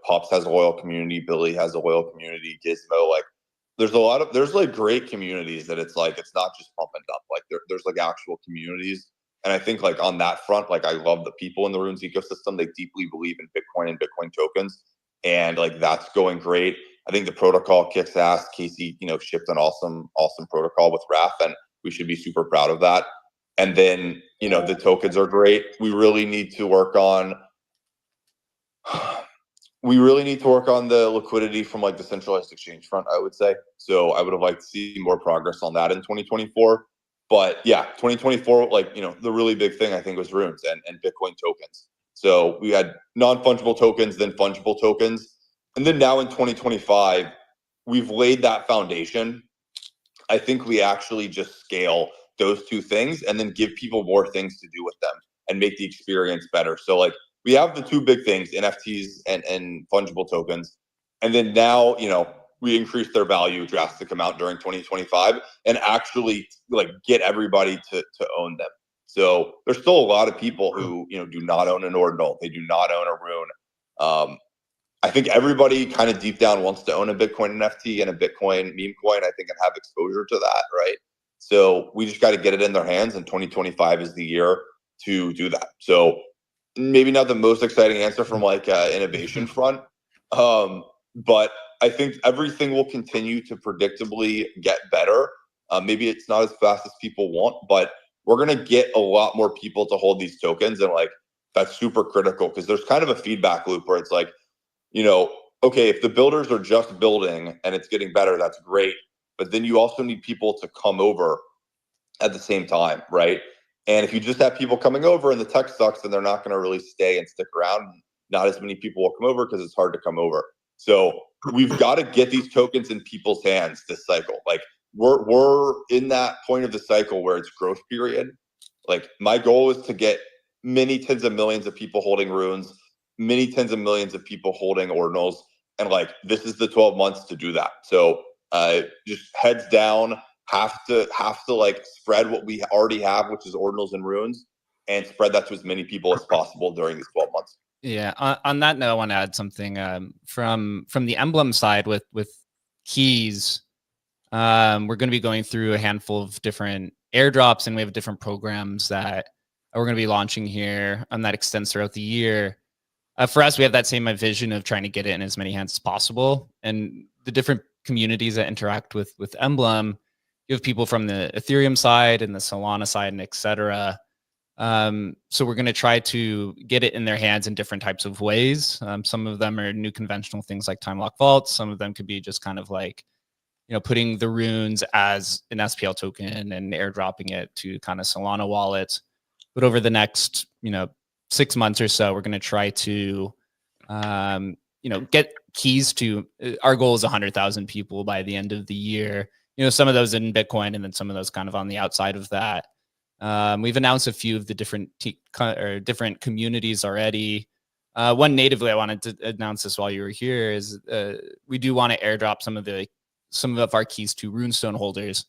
[SPEAKER 4] Pops has a loyal community. Billy has a loyal community. Gizmo, like, there's like great communities that it's like, it's not just pump and dump. Like there's like actual communities. And I think like on that front, like I love the people in the Runes ecosystem. They deeply believe in Bitcoin and Bitcoin tokens. And like, that's going great. I think the protocol kicks ass. Casey, shipped an awesome protocol with RAF and we should be super proud of that. And then, the tokens are great. We really need to work on the liquidity from like the centralized exchange front, I would say. So I would have liked to see more progress on that in 2024. But yeah, 2024, like, the really big thing I think was runes and Bitcoin tokens. So we had non-fungible tokens, then fungible tokens. And then now in 2025, we've laid that foundation. I think we actually just scale those two things and then give people more things to do with them and make the experience better. So like, we have the two big things, NFTs and fungible tokens. And then now, we increase their value drastic amount during 2025 and actually like get everybody to own them. So there's still a lot of people who, do not own an ordinal. They do not own a rune. I think everybody kind of deep down wants to own a Bitcoin NFT and a Bitcoin meme coin, I think, and have exposure to that, right? So we just got to get it in their hands, and 2025 is the year to do that. So maybe not the most exciting answer from like innovation front, but I think everything will continue to predictably get better. Maybe it's not as fast as people want, but we're going to get a lot more people to hold these tokens. And like, that's super critical because there's kind of a feedback loop where it's like, okay, if the builders are just building and it's getting better, that's great. But then you also need people to come over at the same time, right? And if you just have people coming over and the tech sucks, then they're not going to really stay and stick around. Not as many people will come over because it's hard to come over. So we've got to get these tokens in people's hands this cycle. Like we're in that point of the cycle where it's growth period. Like my goal is to get many tens of millions of people holding runes, many tens of millions of people holding ordinals. And like, this is the 12 months to do that. So just heads down, have to like spread what we already have, which is ordinals and runes, and spread that to as many people as possible during these 12 months.
[SPEAKER 1] Yeah. On that note, I want to add something from the Emblem side with keys. We're going to be going through a handful of different airdrops, and we have different programs that we're going to be launching here that extends throughout the year. For us, we have that same vision of trying to get it in as many hands as possible. And the different communities that interact with Emblem, you have people from the Ethereum side and the Solana side, and et cetera. So we're going to try to get it in their hands in different types of ways. Some of them are new conventional things like time lock vaults. Some of them could be just kind of like, putting the runes as an SPL token and airdropping it to kind of Solana wallets. But over the next, 6 months or so, we're going to try to, get keys to, our goal is 100,000 people by the end of the year. Some of those in Bitcoin, and then some of those kind of on the outside of that. We've announced a few of the different communities already. One natively, I wanted to announce this while you were here, is we do want to airdrop some of our keys to Runestone holders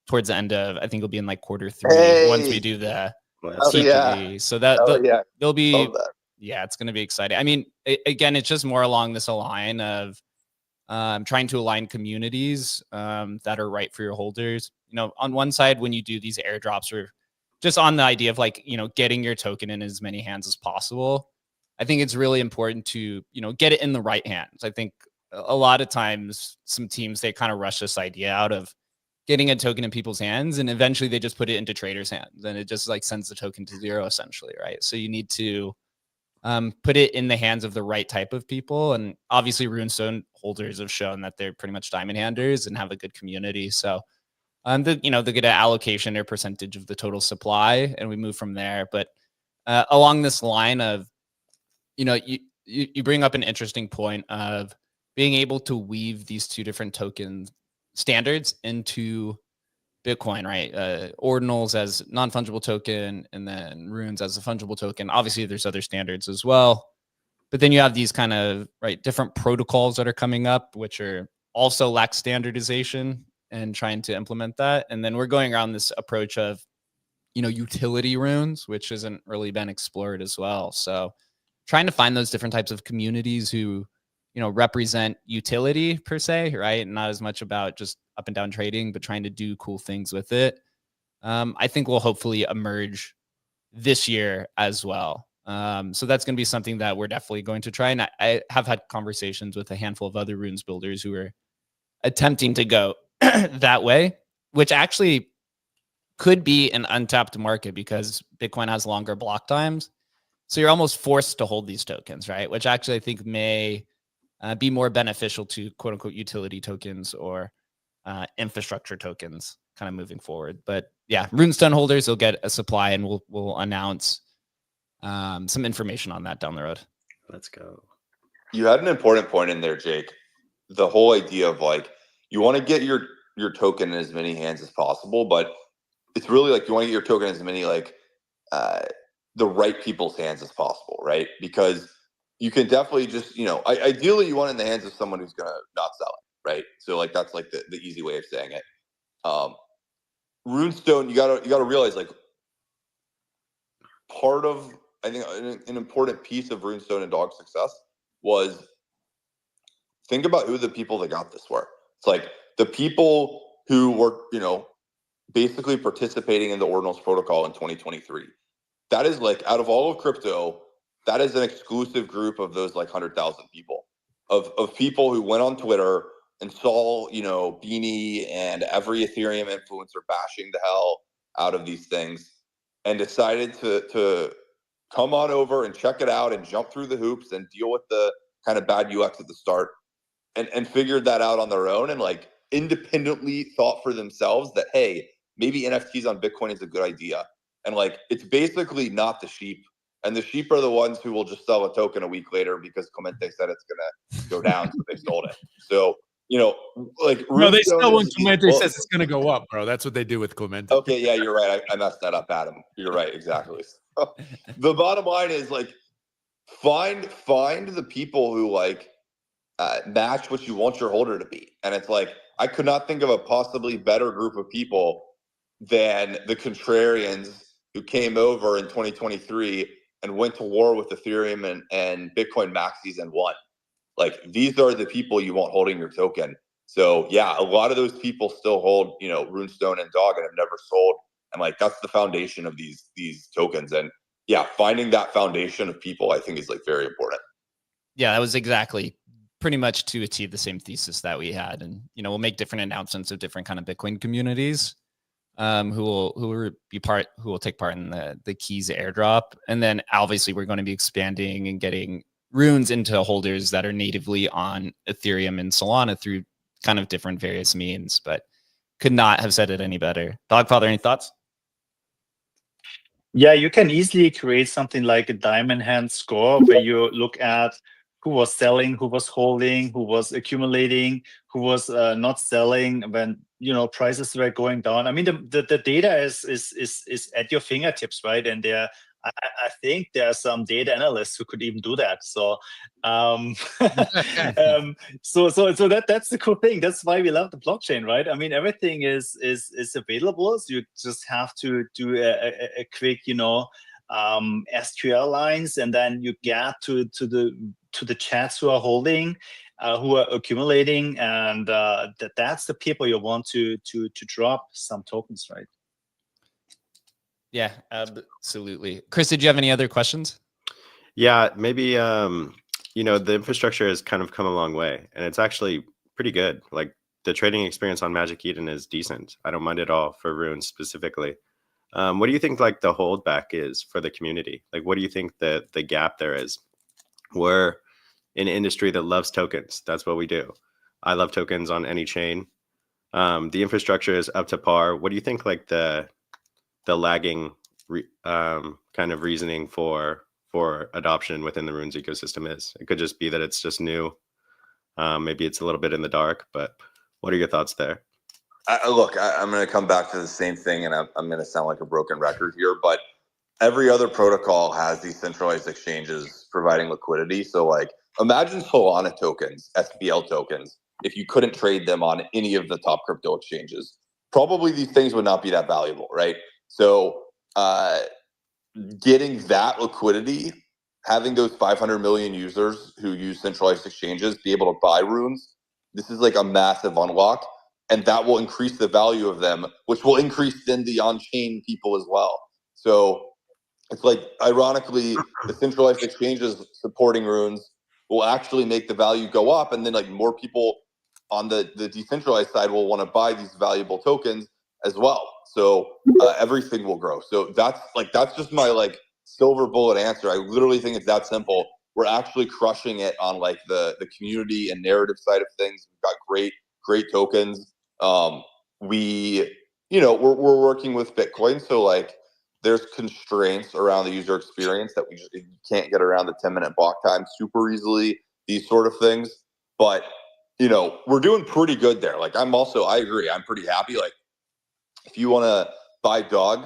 [SPEAKER 1] towards the end of, I think it'll be in like Q3 once we do the TPE. So they'll be, it's going to be exciting. I mean, again, it's just more along this line of trying to align communities that are right for your holders. On one side, when you do these airdrops, or just on the idea of like, getting your token in as many hands as possible, I think it's really important to, get it in the right hands. I think a lot of times some teams, they kind of rush this idea out of getting a token in people's hands, and eventually they just put it into traders' hands, and it just like sends the token to zero essentially, right? So you need to put it in the hands of the right type of people. And obviously Runestone holders have shown that they're pretty much diamond handers and have a good community. So they get an allocation or percentage of the total supply, and we move from there. But along this line of, you bring up an interesting point of being able to weave these two different token standards into Bitcoin, right? Ordinals as non-fungible token, and then runes as a fungible token. Obviously, there's other standards as well. But then you have these kind of different protocols that are coming up, which are also lack standardization, and trying to implement that. And then we're going around this approach of, utility runes, which hasn't really been explored as well. So trying to find those different types of communities who, represent utility per se, right? Not as much about just up and down trading, but trying to do cool things with it. I think will hopefully emerge this year as well. So that's going to be something that we're definitely going to try. And I have had conversations with a handful of other runes builders who are attempting to go that way, which actually could be an untapped market because Bitcoin has longer block times. So you're almost forced to hold these tokens, right? Which actually I think may be more beneficial to quote unquote utility tokens or infrastructure tokens kind of moving forward. But yeah, Runestone holders will get a supply, and we'll announce some information on that down the road.
[SPEAKER 3] Let's go.
[SPEAKER 4] You had an important point in there, Jake. The whole idea of like, you want to get your token in as many hands as possible, but it's really like you want to get your token in as many the right people's hands as possible, right? Because you can definitely just, ideally you want it in the hands of someone who's going to not sell it, right? So like that's like the easy way of saying it. Runestone, you gotta realize like part of, I think an important piece of Runestone and Dog's success was think about who the people that got this were. It's like the people who were, basically participating in the Ordinals protocol in 2023. That is like out of all of crypto, that is an exclusive group of those like 100,000 people of people who went on Twitter and saw, Beanie and every Ethereum influencer bashing the hell out of these things and decided to come on over and check it out and jump through the hoops and deal with the kind of bad UX at the start and figured that out on their own and like independently thought for themselves that, hey, maybe NFTs on Bitcoin is a good idea. And like, it's basically not the sheep. And the sheep are the ones who will just sell a token a week later because Clemente said it's going to go down. So they sold it. So, like,
[SPEAKER 2] no, they sell when Clemente says it's going to go up, bro. That's what they do with Clemente.
[SPEAKER 4] Okay. Yeah, you're right. I messed that up, Adam. You're right. Exactly. The bottom line is like, find the people who like match what you want your holder to be. And it's like, I could not think of a possibly better group of people than the contrarians who came over in 2023 and went to war with Ethereum and Bitcoin maxis and won. Like, these are the people you want holding your token. So yeah, a lot of those people still hold, you know, Runestone and Dog and have never sold. And like, that's the foundation of these tokens. And yeah, finding that foundation of people, I think, is like very important.
[SPEAKER 1] Yeah, that was exactly pretty much to achieve the same thesis that we had. And, you know, we'll make different announcements of different kind of Bitcoin communities who will take part in the keys airdrop. And then obviously we're going to be expanding and getting runes into holders that are natively on Ethereum and Solana through kind of different various means, but could not have said it any better. Dogfather, any thoughts?
[SPEAKER 5] Yeah, you can easily create something like a diamond hand score where you look at who was selling, who was holding, who was accumulating, who was not selling when, you know, prices were going down. I mean, the data is at your fingertips, right? And I think there are some data analysts who could even do that. So, so that's the cool thing. That's why we love the blockchain, right? I mean, everything is available. So you just have to do a quick, you know, SQL lines, and then you get to the chats who are holding, who are accumulating, and that's the people you want to drop some tokens, right?
[SPEAKER 1] Yeah, absolutely. Chris, did you have any other questions?
[SPEAKER 3] Yeah, maybe, you know, the infrastructure has kind of come a long way, and it's actually pretty good. Like, the trading experience on Magic Eden is decent. I don't mind it all for runes specifically. What do you think, like, the holdback is for the community? Like, what do you think the gap there is? We're an industry that loves tokens. That's what we do. I love tokens on any chain. The infrastructure is up to par. What do you think, like, the lagging kind of reasoning for adoption within the runes ecosystem is? It could just be that it's just new. Maybe it's a little bit in the dark, but what are your thoughts there?
[SPEAKER 4] Look, I'm going to come back to the same thing, and I'm going to sound like a broken record here, but every other protocol has these centralized exchanges providing liquidity. So like, imagine Solana tokens, SBL tokens, if you couldn't trade them on any of the top crypto exchanges. Probably these things would not be that valuable, right? So getting that liquidity, having those 500 million users who use centralized exchanges be able to buy runes, this is like a massive unlock, and that will increase the value of them, which will increase then the on-chain people as well. So it's like, ironically, the centralized exchanges supporting runes will actually make the value go up, and then like more people on the decentralized side will want to buy these valuable tokens as well. So everything will grow. So that's just my like silver bullet answer. I literally think it's that simple. We're actually crushing it on like the community and narrative side of things. We've got great tokens. We're working with Bitcoin, so like there's constraints around the user experience that you can't get around the 10-minute block time super easily, these sort of things. But you know, we're doing pretty good there. Like, I agree. I'm pretty happy. Like, if you want to buy Dog,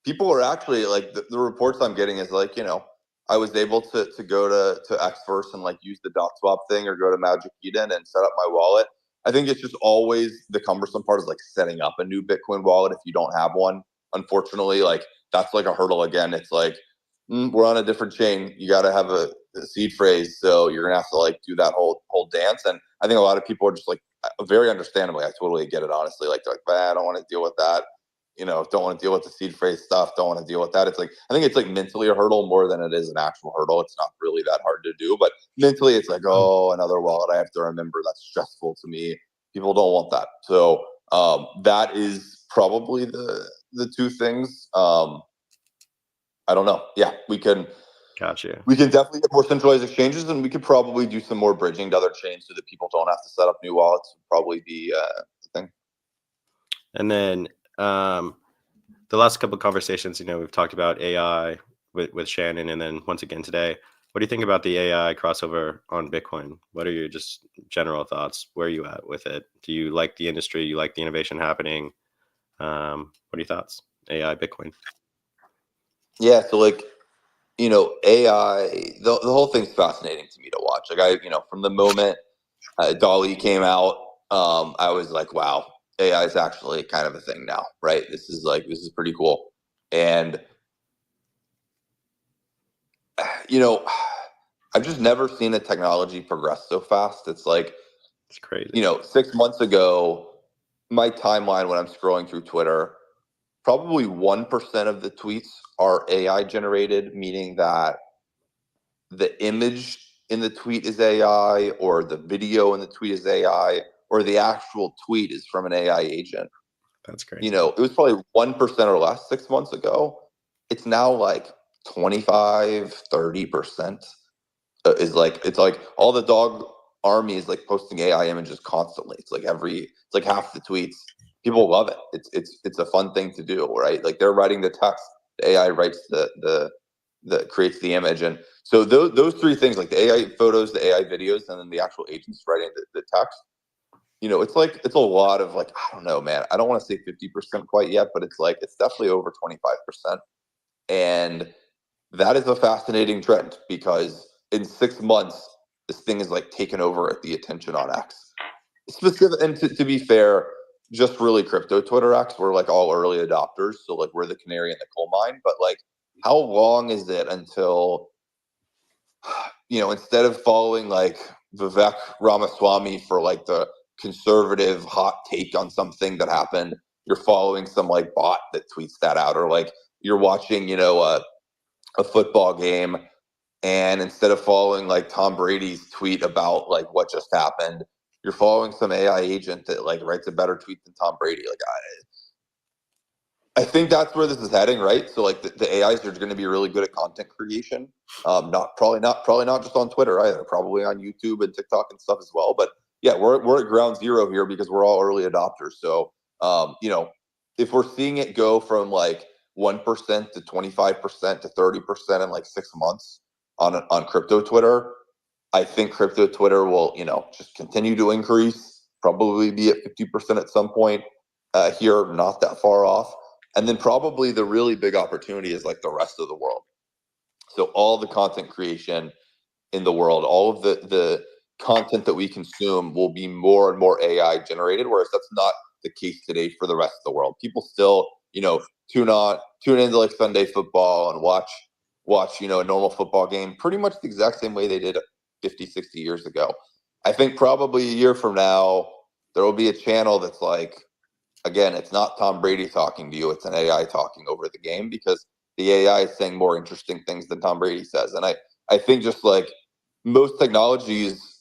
[SPEAKER 4] people are actually like, the reports I'm getting is like, you know, I was able to go to Xverse and like use the dot swap thing, or go to Magic Eden and set up my wallet. I think it's just always the cumbersome part is like setting up a new Bitcoin wallet if you don't have one. Unfortunately, like that's like a hurdle again. It's like, we're on a different chain. You got to have a seed phrase, so you're gonna have to like do that whole dance. And I think a lot of people are just like, very understandably, I totally get it, honestly. Like, they're like, I don't want to deal with that. You know, don't want to deal with the seed phrase stuff. Don't want to deal with that. It's like, I think it's like mentally a hurdle more than it is an actual hurdle. It's not really that hard to do, but mentally it's like, oh, another wallet I have to remember. That's stressful to me. People don't want that. So that is probably the two things. I don't know. Yeah, we can.
[SPEAKER 3] Gotcha.
[SPEAKER 4] We can definitely get more centralized exchanges, and we could probably do some more bridging to other chains so that people don't have to set up new wallets. Would probably be the thing.
[SPEAKER 3] And then the last couple of conversations, you know, we've talked about AI with Shannon, and then once again today. What do you think about the AI crossover on Bitcoin? What are your just general thoughts? Where are you at with it? Do you like the industry? You like the innovation happening? What are your thoughts? AI, Bitcoin.
[SPEAKER 4] Yeah, so like, you know, AI, the whole thing's fascinating to me to watch. Like, from the moment DALL-E came out, I was like, wow, AI is actually kind of a thing now, right? This is pretty cool. And you know, I've just never seen a technology progress so fast. It's like,
[SPEAKER 3] It's crazy.
[SPEAKER 4] you know, 6 months ago, my timeline when I'm scrolling through Twitter, probably 1% of the tweets are AI generated, meaning that the image in the tweet is AI, or the video in the tweet is AI, or the actual tweet is from an AI agent.
[SPEAKER 3] That's crazy.
[SPEAKER 4] You know, it was probably 1% or less 6 months ago. It's now like 25, 30%. Is like, it's like all the dog army is like posting AI images constantly. It's like half the tweets. People love it. It's a fun thing to do, right? Like they're writing the text, the AI writes the creates the image, and so those three things, like the AI photos, the AI videos, and then the actual agents writing the text. You know, it's a lot of, like, I don't know, man. I don't want to say 50% quite yet, but it's definitely over 25%, and that is a fascinating trend because in 6 months, this thing is like taken over the attention on X. Specific, and to be fair, just really crypto Twitter X, we're like all early adopters, so like we're the canary in the coal mine. But like, how long is it until, you know, instead of following like Vivek Ramaswamy for like the conservative hot take on something that happened, you're following some like bot that tweets that out, or like you're watching, you know, a football game, and instead of following like Tom Brady's tweet about like what just happened, you're following some AI agent that like writes a better tweet than Tom Brady. Like, I think that's where this is heading, right? So like the AIs are going to be really good at content creation. Probably not just on Twitter either. Probably on YouTube and TikTok and stuff as well. But yeah, we're at ground zero here because we're all early adopters. So you know, if we're seeing it go from like 1% to 25% to 30% in like 6 months on crypto Twitter, I think crypto Twitter will, you know, just continue to increase. Probably be at 50% at some point here, not that far off. And then probably the really big opportunity is like the rest of the world. So all the content creation in the world, all of the content that we consume will be more and more AI generated, whereas that's not the case today for the rest of the world. People still, you know, tune into like Sunday football and watch, you know, a normal football game pretty much the exact same way they did 50, 60 years ago. I think probably a year from now, there will be a channel that's like, again, it's not Tom Brady talking to you, it's an AI talking over the game, because the AI is saying more interesting things than Tom Brady says. And I think just like most technologies,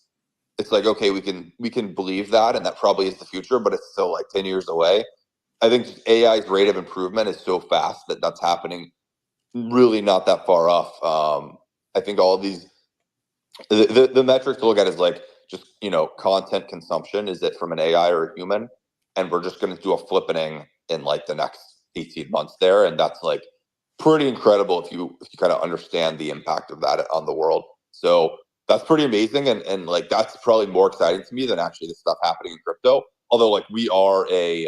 [SPEAKER 4] it's like, okay, we can believe that, and that probably is the future, but it's still like 10 years away. I think just AI's rate of improvement is so fast that that's happening really not that far off. I think all these the metric to look at is like just, you know, content consumption. Is it from an AI or a human? And we're just going to do a flippening in like the next 18 months there, and that's like pretty incredible if you kind of understand the impact of that on the world. So that's pretty amazing, and like that's probably more exciting to me than actually the stuff happening in crypto. Although like we are a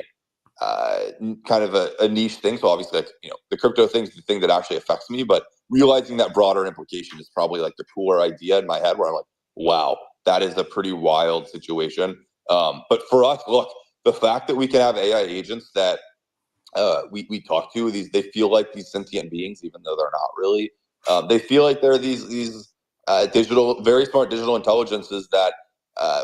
[SPEAKER 4] kind of a niche thing, so obviously, like, you know, the crypto thing is the thing that actually affects me, but realizing that broader implication is probably like the cooler idea in my head, where I'm like, wow, that is a pretty wild situation. But for us, look, the fact that we can have AI agents that we talk to, they feel like these sentient beings, even though they're not really. They feel like they're these very smart digital intelligences that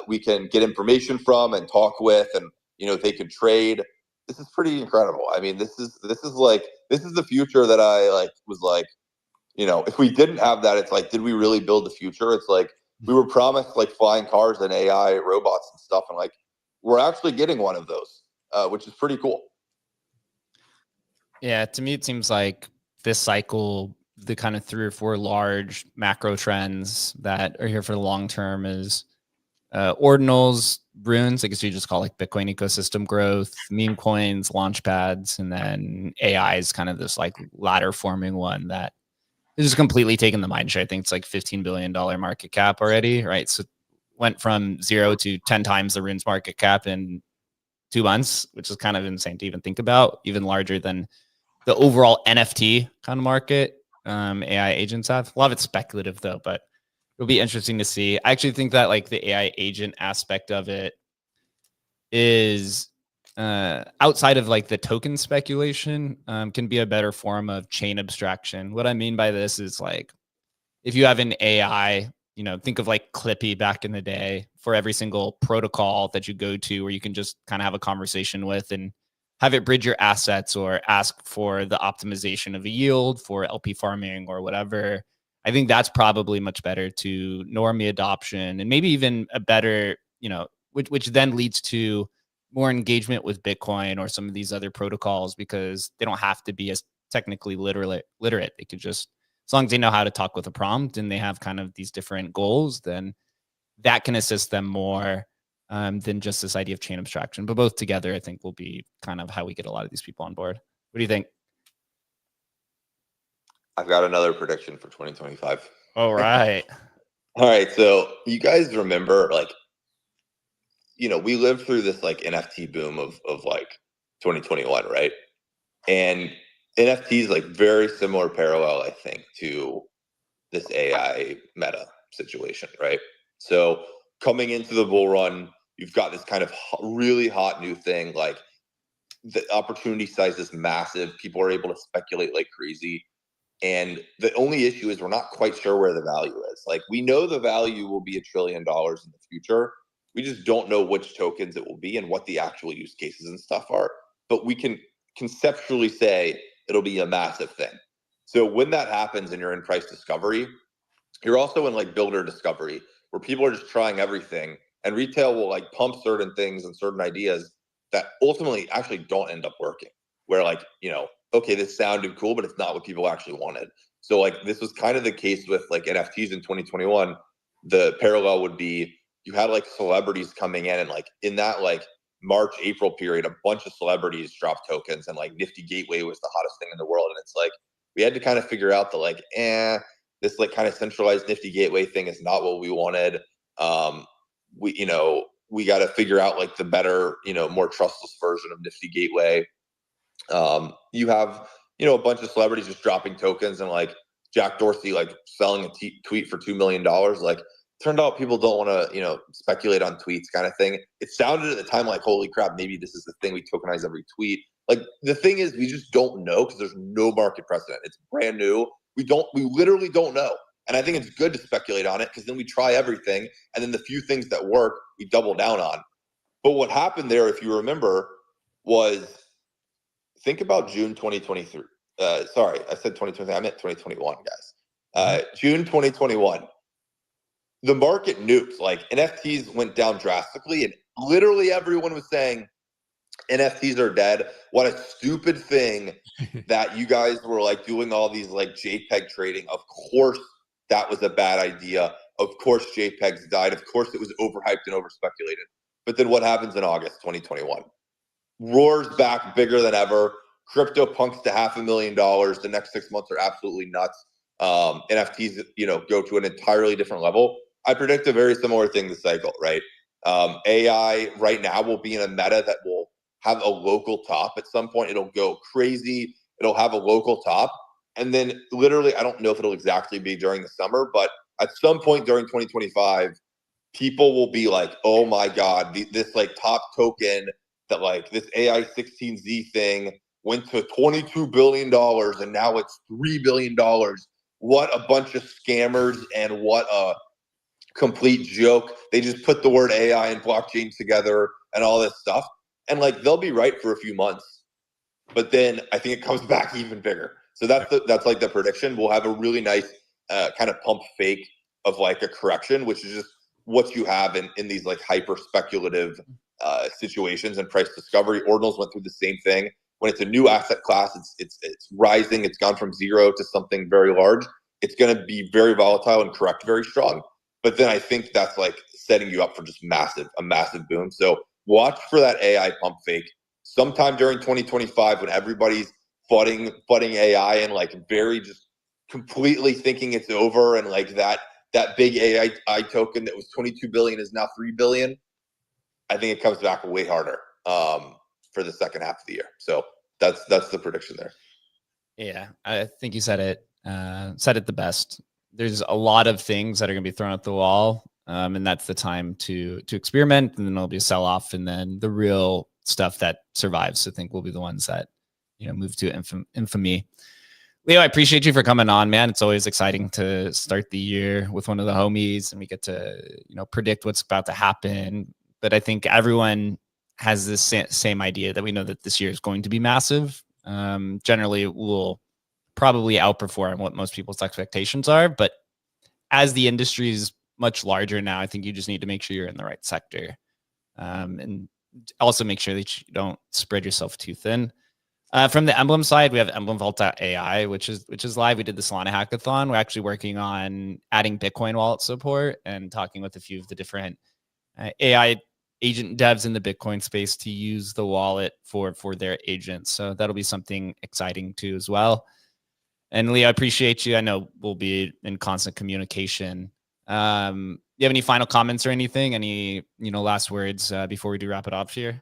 [SPEAKER 4] we can get information from and talk with, and, you know, they can trade. This is pretty incredible. I mean, this is the future that I like was like, you know, if we didn't have that, it's like, did we really build the future? It's like we were promised like flying cars and AI robots and stuff, and like we're actually getting one of those, which is pretty cool.
[SPEAKER 1] Yeah, to me, it seems like this cycle, the kind of 3 or 4 large macro trends that are here for the long term is ordinals, runes, I guess you just call like Bitcoin ecosystem growth, meme coins, launch pads, and then AI is kind of this like ladder forming one that is just completely taken the mind share. I think it's like $15 billion market cap already, right? So went from 0 to 10 times the runes market cap in 2 months, which is kind of insane to even think about, even larger than the overall NFT kind of market AI agents have. A lot of it's speculative though, but it'll be interesting to see. I actually think that like the AI agent aspect of it is outside of like the token speculation, can be a better form of chain abstraction. What I mean by this is like if you have an AI, you know, think of like Clippy back in the day, for every single protocol that you go to where you can just kind of have a conversation with and have it bridge your assets or ask for the optimization of a yield for LP farming or whatever. I think that's probably much better to normie adoption, and maybe even a better, you know, which then leads to more engagement with Bitcoin or some of these other protocols, because they don't have to be as technically literate. They could just, as long as they know how to talk with a prompt and they have kind of these different goals, then that can assist them more than just this idea of chain abstraction. But both together, I think, will be kind of how we get a lot of these people on board. What do you think?
[SPEAKER 4] I've got another prediction for 2025.
[SPEAKER 1] All right.
[SPEAKER 4] All right. So you guys remember, like, you know, we lived through this like NFT boom of like 2021, right? And NFTs like very similar parallel, I think, to this AI meta situation, right? So coming into the bull run, you've got this kind of really hot new thing. Like the opportunity size is massive. People are able to speculate like crazy. And the only issue is we're not quite sure where the value is. Like we know the value will be $1 trillion in the future. We just don't know which tokens it will be and what the actual use cases and stuff are. But we can conceptually say it'll be a massive thing. So when that happens and you're in price discovery, you're also in like builder discovery, where people are just trying everything, and retail will like pump certain things and certain ideas that ultimately actually don't end up working. Where like, you know, okay, this sounded cool, but it's not what people actually wanted. So like this was kind of the case with like NFTs in 2021. The parallel would be you had like celebrities coming in, and like in that like March, April period, a bunch of celebrities dropped tokens, and like Nifty Gateway was the hottest thing in the world. And it's like, we had to kind of figure out that like, this like kind of centralized Nifty Gateway thing is not what we wanted. We got to figure out like the better, you know, more trustless version of Nifty Gateway. You have, you know, a bunch of celebrities just dropping tokens, and like Jack Dorsey like selling a tweet for $2 million. Like turned out people don't want to, you know, speculate on tweets kind of thing. It sounded at the time like, holy crap, maybe this is the thing, we tokenize every tweet. Like the thing is, we just don't know because there's no market precedent. It's brand new. We literally don't know. And I think it's good to speculate on it, because then we try everything, and then the few things that work, we double down on. But what happened there, if you remember, was think about June 2023. Sorry, I said 2023. I meant 2021, guys. June 2021. The market nuked. Like NFTs went down drastically, and literally everyone was saying NFTs are dead. What a stupid thing that you guys were like doing all these like JPEG trading. Of course, that was a bad idea. Of course, JPEGs died. Of course, it was overhyped and overspeculated. But then what happens in August 2021? Roars back bigger than ever. Crypto punks to $500,000. The next 6 months are absolutely nuts. NFTs, you know, go to an entirely different level. I predict a very similar thing this cycle, right? AI right now will be in a meta that will have a local top at some point. It'll go crazy. It'll have a local top. And then literally, I don't know if it'll exactly be during the summer, but at some point during 2025, people will be like, oh my God, this like top token that like this AI 16Z thing went to $22 billion and now it's $3 billion. What a bunch of scammers, and what a complete joke. They just put the word AI and blockchain together and all this stuff. And like they'll be right for a few months, but then I think it comes back even bigger. So that's like the prediction. We'll have a really nice kind of pump fake of like a correction, which is just what you have in these like hyper speculative situations and price discovery. Ordinals went through the same thing. When it's a new asset class, it's rising. It's gone from zero to something very large. It's going to be very volatile and correct very strong. But then I think that's like setting you up for just a massive boom. So watch for that AI pump fake sometime during 2025 when everybody's flooding AI and like very just completely thinking it's over, and like that big AI token that was 22 billion is now 3 billion. I think it comes back way harder for the second half of the year. So that's the prediction there.
[SPEAKER 1] Yeah, I think you said it the best. There's a lot of things that are going to be thrown at the wall, and that's the time to experiment, and then there'll be a sell-off, and then the real stuff that survives, I think, will be the ones that, you know, move to infamy. Leo, I appreciate you for coming on, man. It's always exciting to start the year with one of the homies and we get to, predict what's about to happen. But I think everyone has this same idea that we know that this year is going to be massive. Generally, it will probably outperform what most people's expectations are. But as the industry is much larger now, I think you just need to make sure you're in the right sector. And also make sure that you don't spread yourself too thin. From the Emblem side, we have EmblemVault.ai, which is live. We did the Solana hackathon. We're actually working on adding Bitcoin wallet support and talking with a few of the different AI agent devs in the Bitcoin space to use the wallet for their agents. So that'll be something exciting too as well. And Leo, I appreciate you. I know we'll be in constant communication. You have any final comments or anything? Any last words before we do wrap it up here?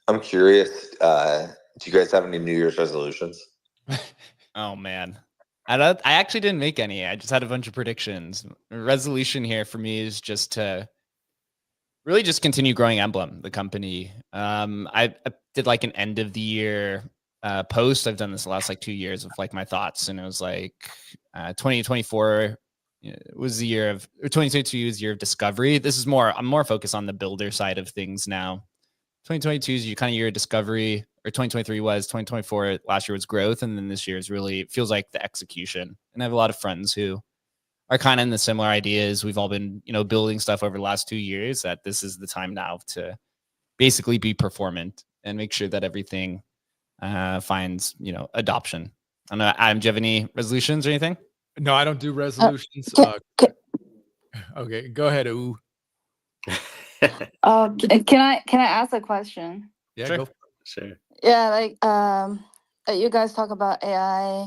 [SPEAKER 4] I'm curious. Do you guys have any New Year's resolutions?
[SPEAKER 1] Oh man, I actually didn't make any. I just had a bunch of predictions. The resolution here for me is just to really just continue growing Emblem, the company. I did like an end of the year post. I've done this the last 2 years of my thoughts, and it was 2024 was the year of, or 2022 was the year of discovery. I'm more focused on the builder side of things now. 2022 is your kind of year of discovery, or 2023 was. 2024 last year was growth, and then this year is really, it feels like the execution. And I have a lot of friends who are kind of in the similar ideas. We've all been building stuff over the last 2 years, that this is the time now to basically be performant and make sure that everything finds adoption. I don't know, Adam, do you have any resolutions or anything?
[SPEAKER 2] No, I don't do resolutions. Okay, go ahead. Ooh.
[SPEAKER 6] Can I ask a question?
[SPEAKER 2] Yeah,
[SPEAKER 1] Sure.
[SPEAKER 2] go.
[SPEAKER 3] Sure.
[SPEAKER 6] Yeah, you guys talk about AI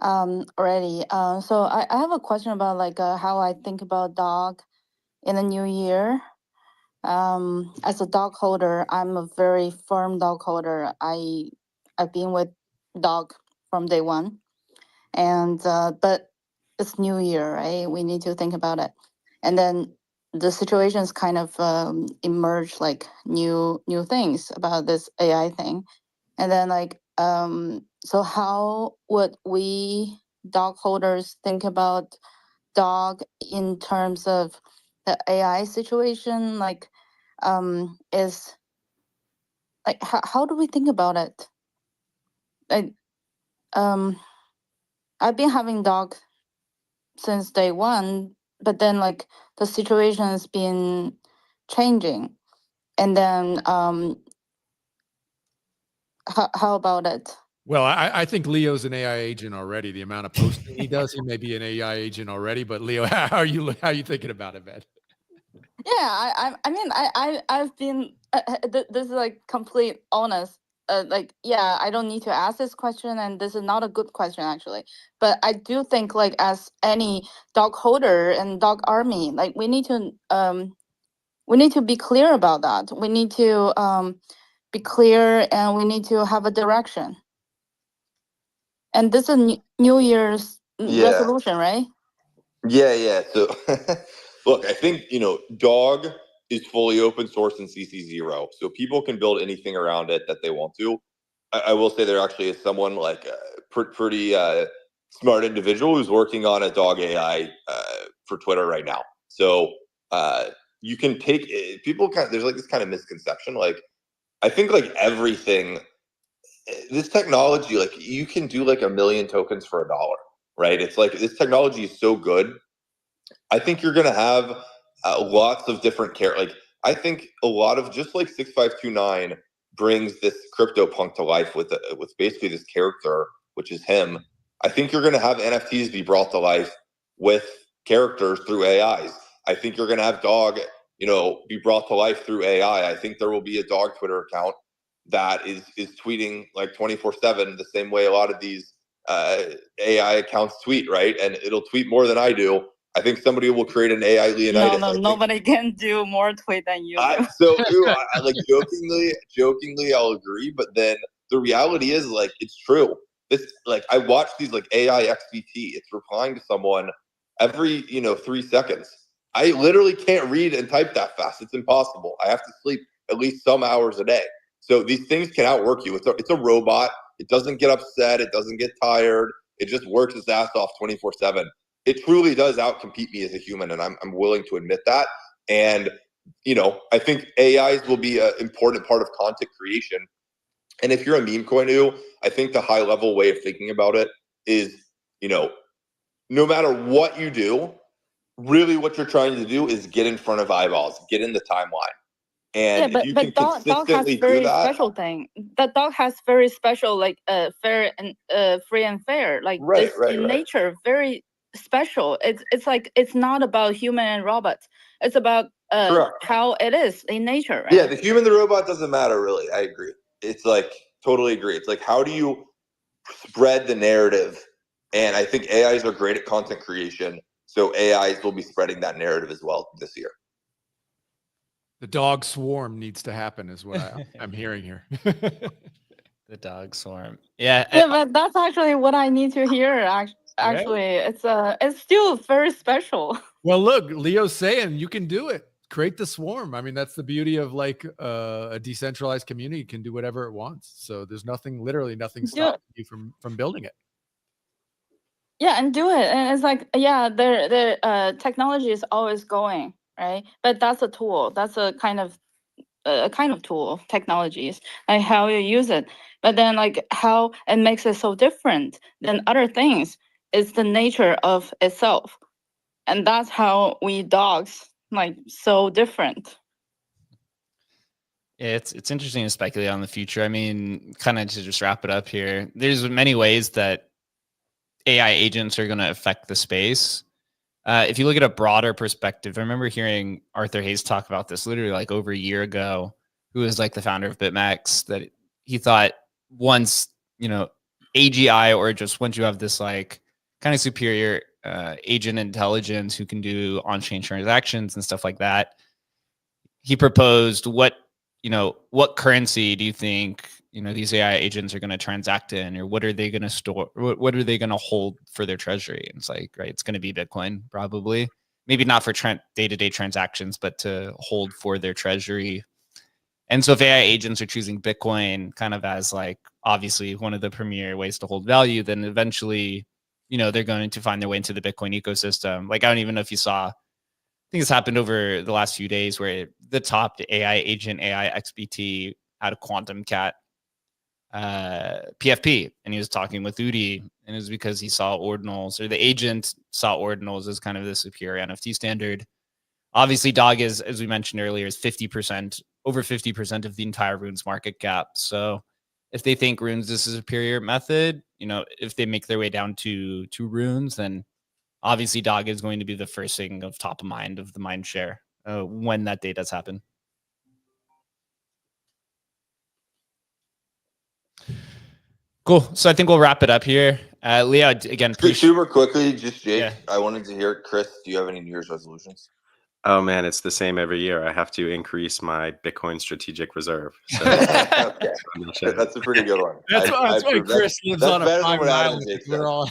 [SPEAKER 6] already. So I have a question about how I think about dog in the new year. As a dog holder, I'm a very firm dog holder. I've been with dog from day one, and but it's new year, right? We need to think about it, and then the situations kind of emerge new things about this AI thing, and then so how would we dog holders think about dog in terms of the AI situation? Is how do we think about it? I've been having dog since day one, but then the situation has been changing, and then how about it?
[SPEAKER 2] Well, I think Leo's an AI agent already. The amount of posting he does, he may be an AI agent already. But Leo, how are you thinking about it, man?
[SPEAKER 6] Yeah, I've been this is complete honest. Yeah, I don't need to ask this question, and this is not a good question actually. But I do think as any dog holder and dog army, we need to be clear about that. We need to be clear, and we need to have a direction. And this is New Year's resolution, right?
[SPEAKER 4] Yeah. So look, I think, Dog is fully open source in CC0. So people can build anything around it that they want to. I will say there actually is someone pretty smart individual who's working on a dog AI for Twitter right now. So you can take people there's this kind of misconception. I think everything, this technology, you can do 1 million tokens for $1, right? It's this technology is so good. I think you're gonna have lots of different I think a lot of just 6529 brings this CryptoPunk to life with basically this character, which is him. I think you're gonna have NFTs be brought to life with characters through AIs. I think you're gonna have dog, be brought to life through AI. I think there will be a dog Twitter account that is tweeting 24/7 the same way a lot of these AI accounts tweet, right? And it'll tweet more than I do. I think somebody will create an AI Leonidas.
[SPEAKER 6] No, nobody can do more tweet than you do.
[SPEAKER 4] So jokingly, I'll agree. But then the reality is, it's true. This, I watch these AI XBT. It's replying to someone every 3 seconds. I literally can't read and type that fast. It's impossible. I have to sleep at least some hours a day. So these things can outwork you. It's a robot. It doesn't get upset. It doesn't get tired. It just works its ass off 24/7. It truly does outcompete me as a human, and I'm willing to admit that. And I think AIs will be an important part of content creation. And if you're a meme coin, I think the high level way of thinking about it is, no matter what you do, really what you're trying to do is get in front of eyeballs, get in the timeline. And if you can consistently do that,
[SPEAKER 6] special thing. The dog has very special, like fair and free and fair. Like in nature, very special. It's like it's not about human and robots. It's about how it is in nature. Right?
[SPEAKER 4] Yeah, the human, the robot doesn't matter really. I agree. It's like totally agree. It's like, how do you spread the narrative? And I think AIs are great at content creation, so AIs will be spreading that narrative as well this year.
[SPEAKER 2] The dog swarm needs to happen, is what I'm hearing here.
[SPEAKER 1] The dog swarm. Yeah.
[SPEAKER 6] Yeah, but that's actually what I need to hear. Actually, it's still very special.
[SPEAKER 2] Well, look, Leo's saying you can do it. Create the swarm. I mean, that's the beauty of like a decentralized community can do whatever it wants. So there's literally nothing stopping you from building it.
[SPEAKER 6] Yeah, and do it. And it's like, the technology is always going, right? But that's a tool. That's a kind of tool, technologies, like how you use it. But then like how it makes it so different than other things is the nature of itself. And that's how we dogs like so different.
[SPEAKER 1] Yeah, it's interesting to speculate on the future. I mean, kind of to just wrap it up here, there's many ways that AI agents are going to affect the space. If you look at a broader perspective, I remember hearing Arthur Hayes talk about this literally like over a year ago, who was like the founder of BitMEX, that he thought once, AGI, or just once you have this like kind of superior agent intelligence who can do on-chain transactions and stuff like that, he proposed what currency do you think these AI agents are going to transact in, or what are they going to store? What are they going to hold for their treasury? And it's like, right, it's going to be Bitcoin, probably. Maybe not for day-to-day transactions, but to hold for their treasury. And so if AI agents are choosing Bitcoin kind of as like obviously one of the premier ways to hold value, then eventually, they're going to find their way into the Bitcoin ecosystem. Like, I don't even know if you saw, I think it's happened over the last few days where the top AI agent, AI XBT out of Quantum Cat, PFP, and he was talking with Udi, and it was because he saw ordinals, or the agent saw ordinals as kind of the superior NFT standard. Obviously, Dog is, as we mentioned earlier, is over 50% of the entire Runes market cap. So if they think Runes is a superior method, if they make their way down to Runes, then obviously Dog is going to be the first thing of top of mind of the mind share when that day does happen. Cool. So I think we'll wrap it up here. Leo, again,
[SPEAKER 4] super quickly, just Jake,
[SPEAKER 1] Yeah.
[SPEAKER 4] I wanted to hear, Chris, do you have any New Year's resolutions?
[SPEAKER 3] Oh man, it's the same every year. I have to increase my Bitcoin strategic reserve. So
[SPEAKER 4] Okay. That's a pretty good one.
[SPEAKER 2] That's why Chris lives on a private island. We're all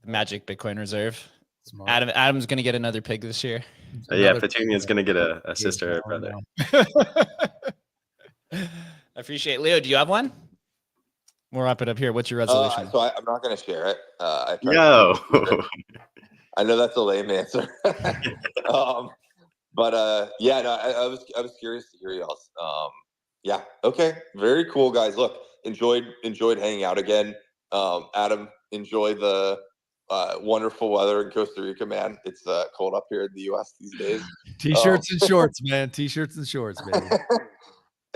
[SPEAKER 1] magic Bitcoin reserve. Smart. Adam's gonna get another pig this year.
[SPEAKER 3] Yeah, Petunia's gonna get a sister or brother.
[SPEAKER 1] I appreciate it. Leo, do you have one? We'll wrap it up here. What's your resolution?
[SPEAKER 4] So I'm not going to share it.
[SPEAKER 3] No.
[SPEAKER 4] I know that's a lame answer. But I was curious to hear y'all's. Yeah. Okay. Very cool, guys. Look, enjoyed hanging out again. Adam, enjoy the wonderful weather in Costa Rica, man. It's cold up here in the U.S. these days.
[SPEAKER 2] T-shirts and shorts, man. T-shirts and shorts, baby.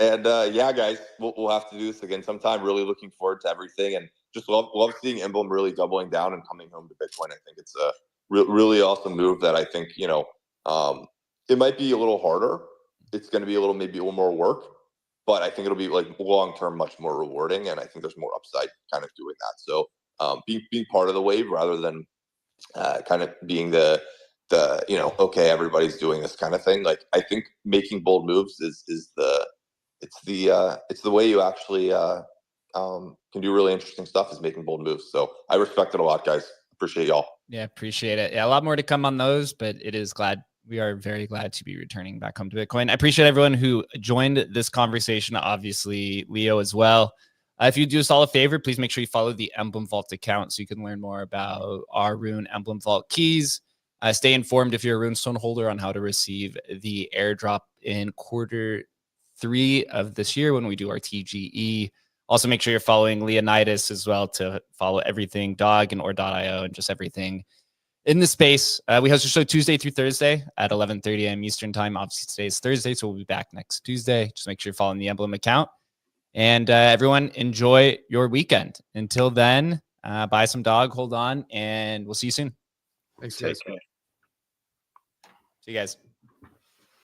[SPEAKER 4] And guys, we'll have to do this again sometime. Really looking forward to everything, and just love seeing Emblem really doubling down and coming home to Bitcoin. I think it's a really awesome move that I think it might be a little harder. It's going to be maybe a little more work, but I think it'll be like long term much more rewarding, and I think there's more upside kind of doing that. So being part of the wave rather than kind of being the okay, everybody's doing this kind of thing. Like, I think making bold moves is the way you actually can do really interesting stuff, is making bold moves. So I respect it a lot, guys. Appreciate y'all.
[SPEAKER 1] Yeah, appreciate it. Yeah, a lot more to come on those, but it is glad we are very glad to be returning back home to Bitcoin. I appreciate everyone who joined this conversation. Obviously, Leo as well. If you do us all a favor, please make sure you follow the Emblem Vault account so you can learn more about our Rune Emblem Vault keys. Stay informed if you're a Runestone holder on how to receive the airdrop in Q3 of this year when we do our TGE. Also, make sure you're following Leonidas as well to follow everything dog and or.io and just everything in the space. We host a show Tuesday through Thursday at 11:30 a.m. Eastern time. Obviously, today is Thursday, so we'll be back next Tuesday. Just make sure you're following the Emblem account. And everyone, enjoy your weekend. Until then, buy some dog, hold on, and we'll see you soon.
[SPEAKER 2] Thanks,
[SPEAKER 3] Take
[SPEAKER 2] guys.
[SPEAKER 3] care.
[SPEAKER 1] See you guys.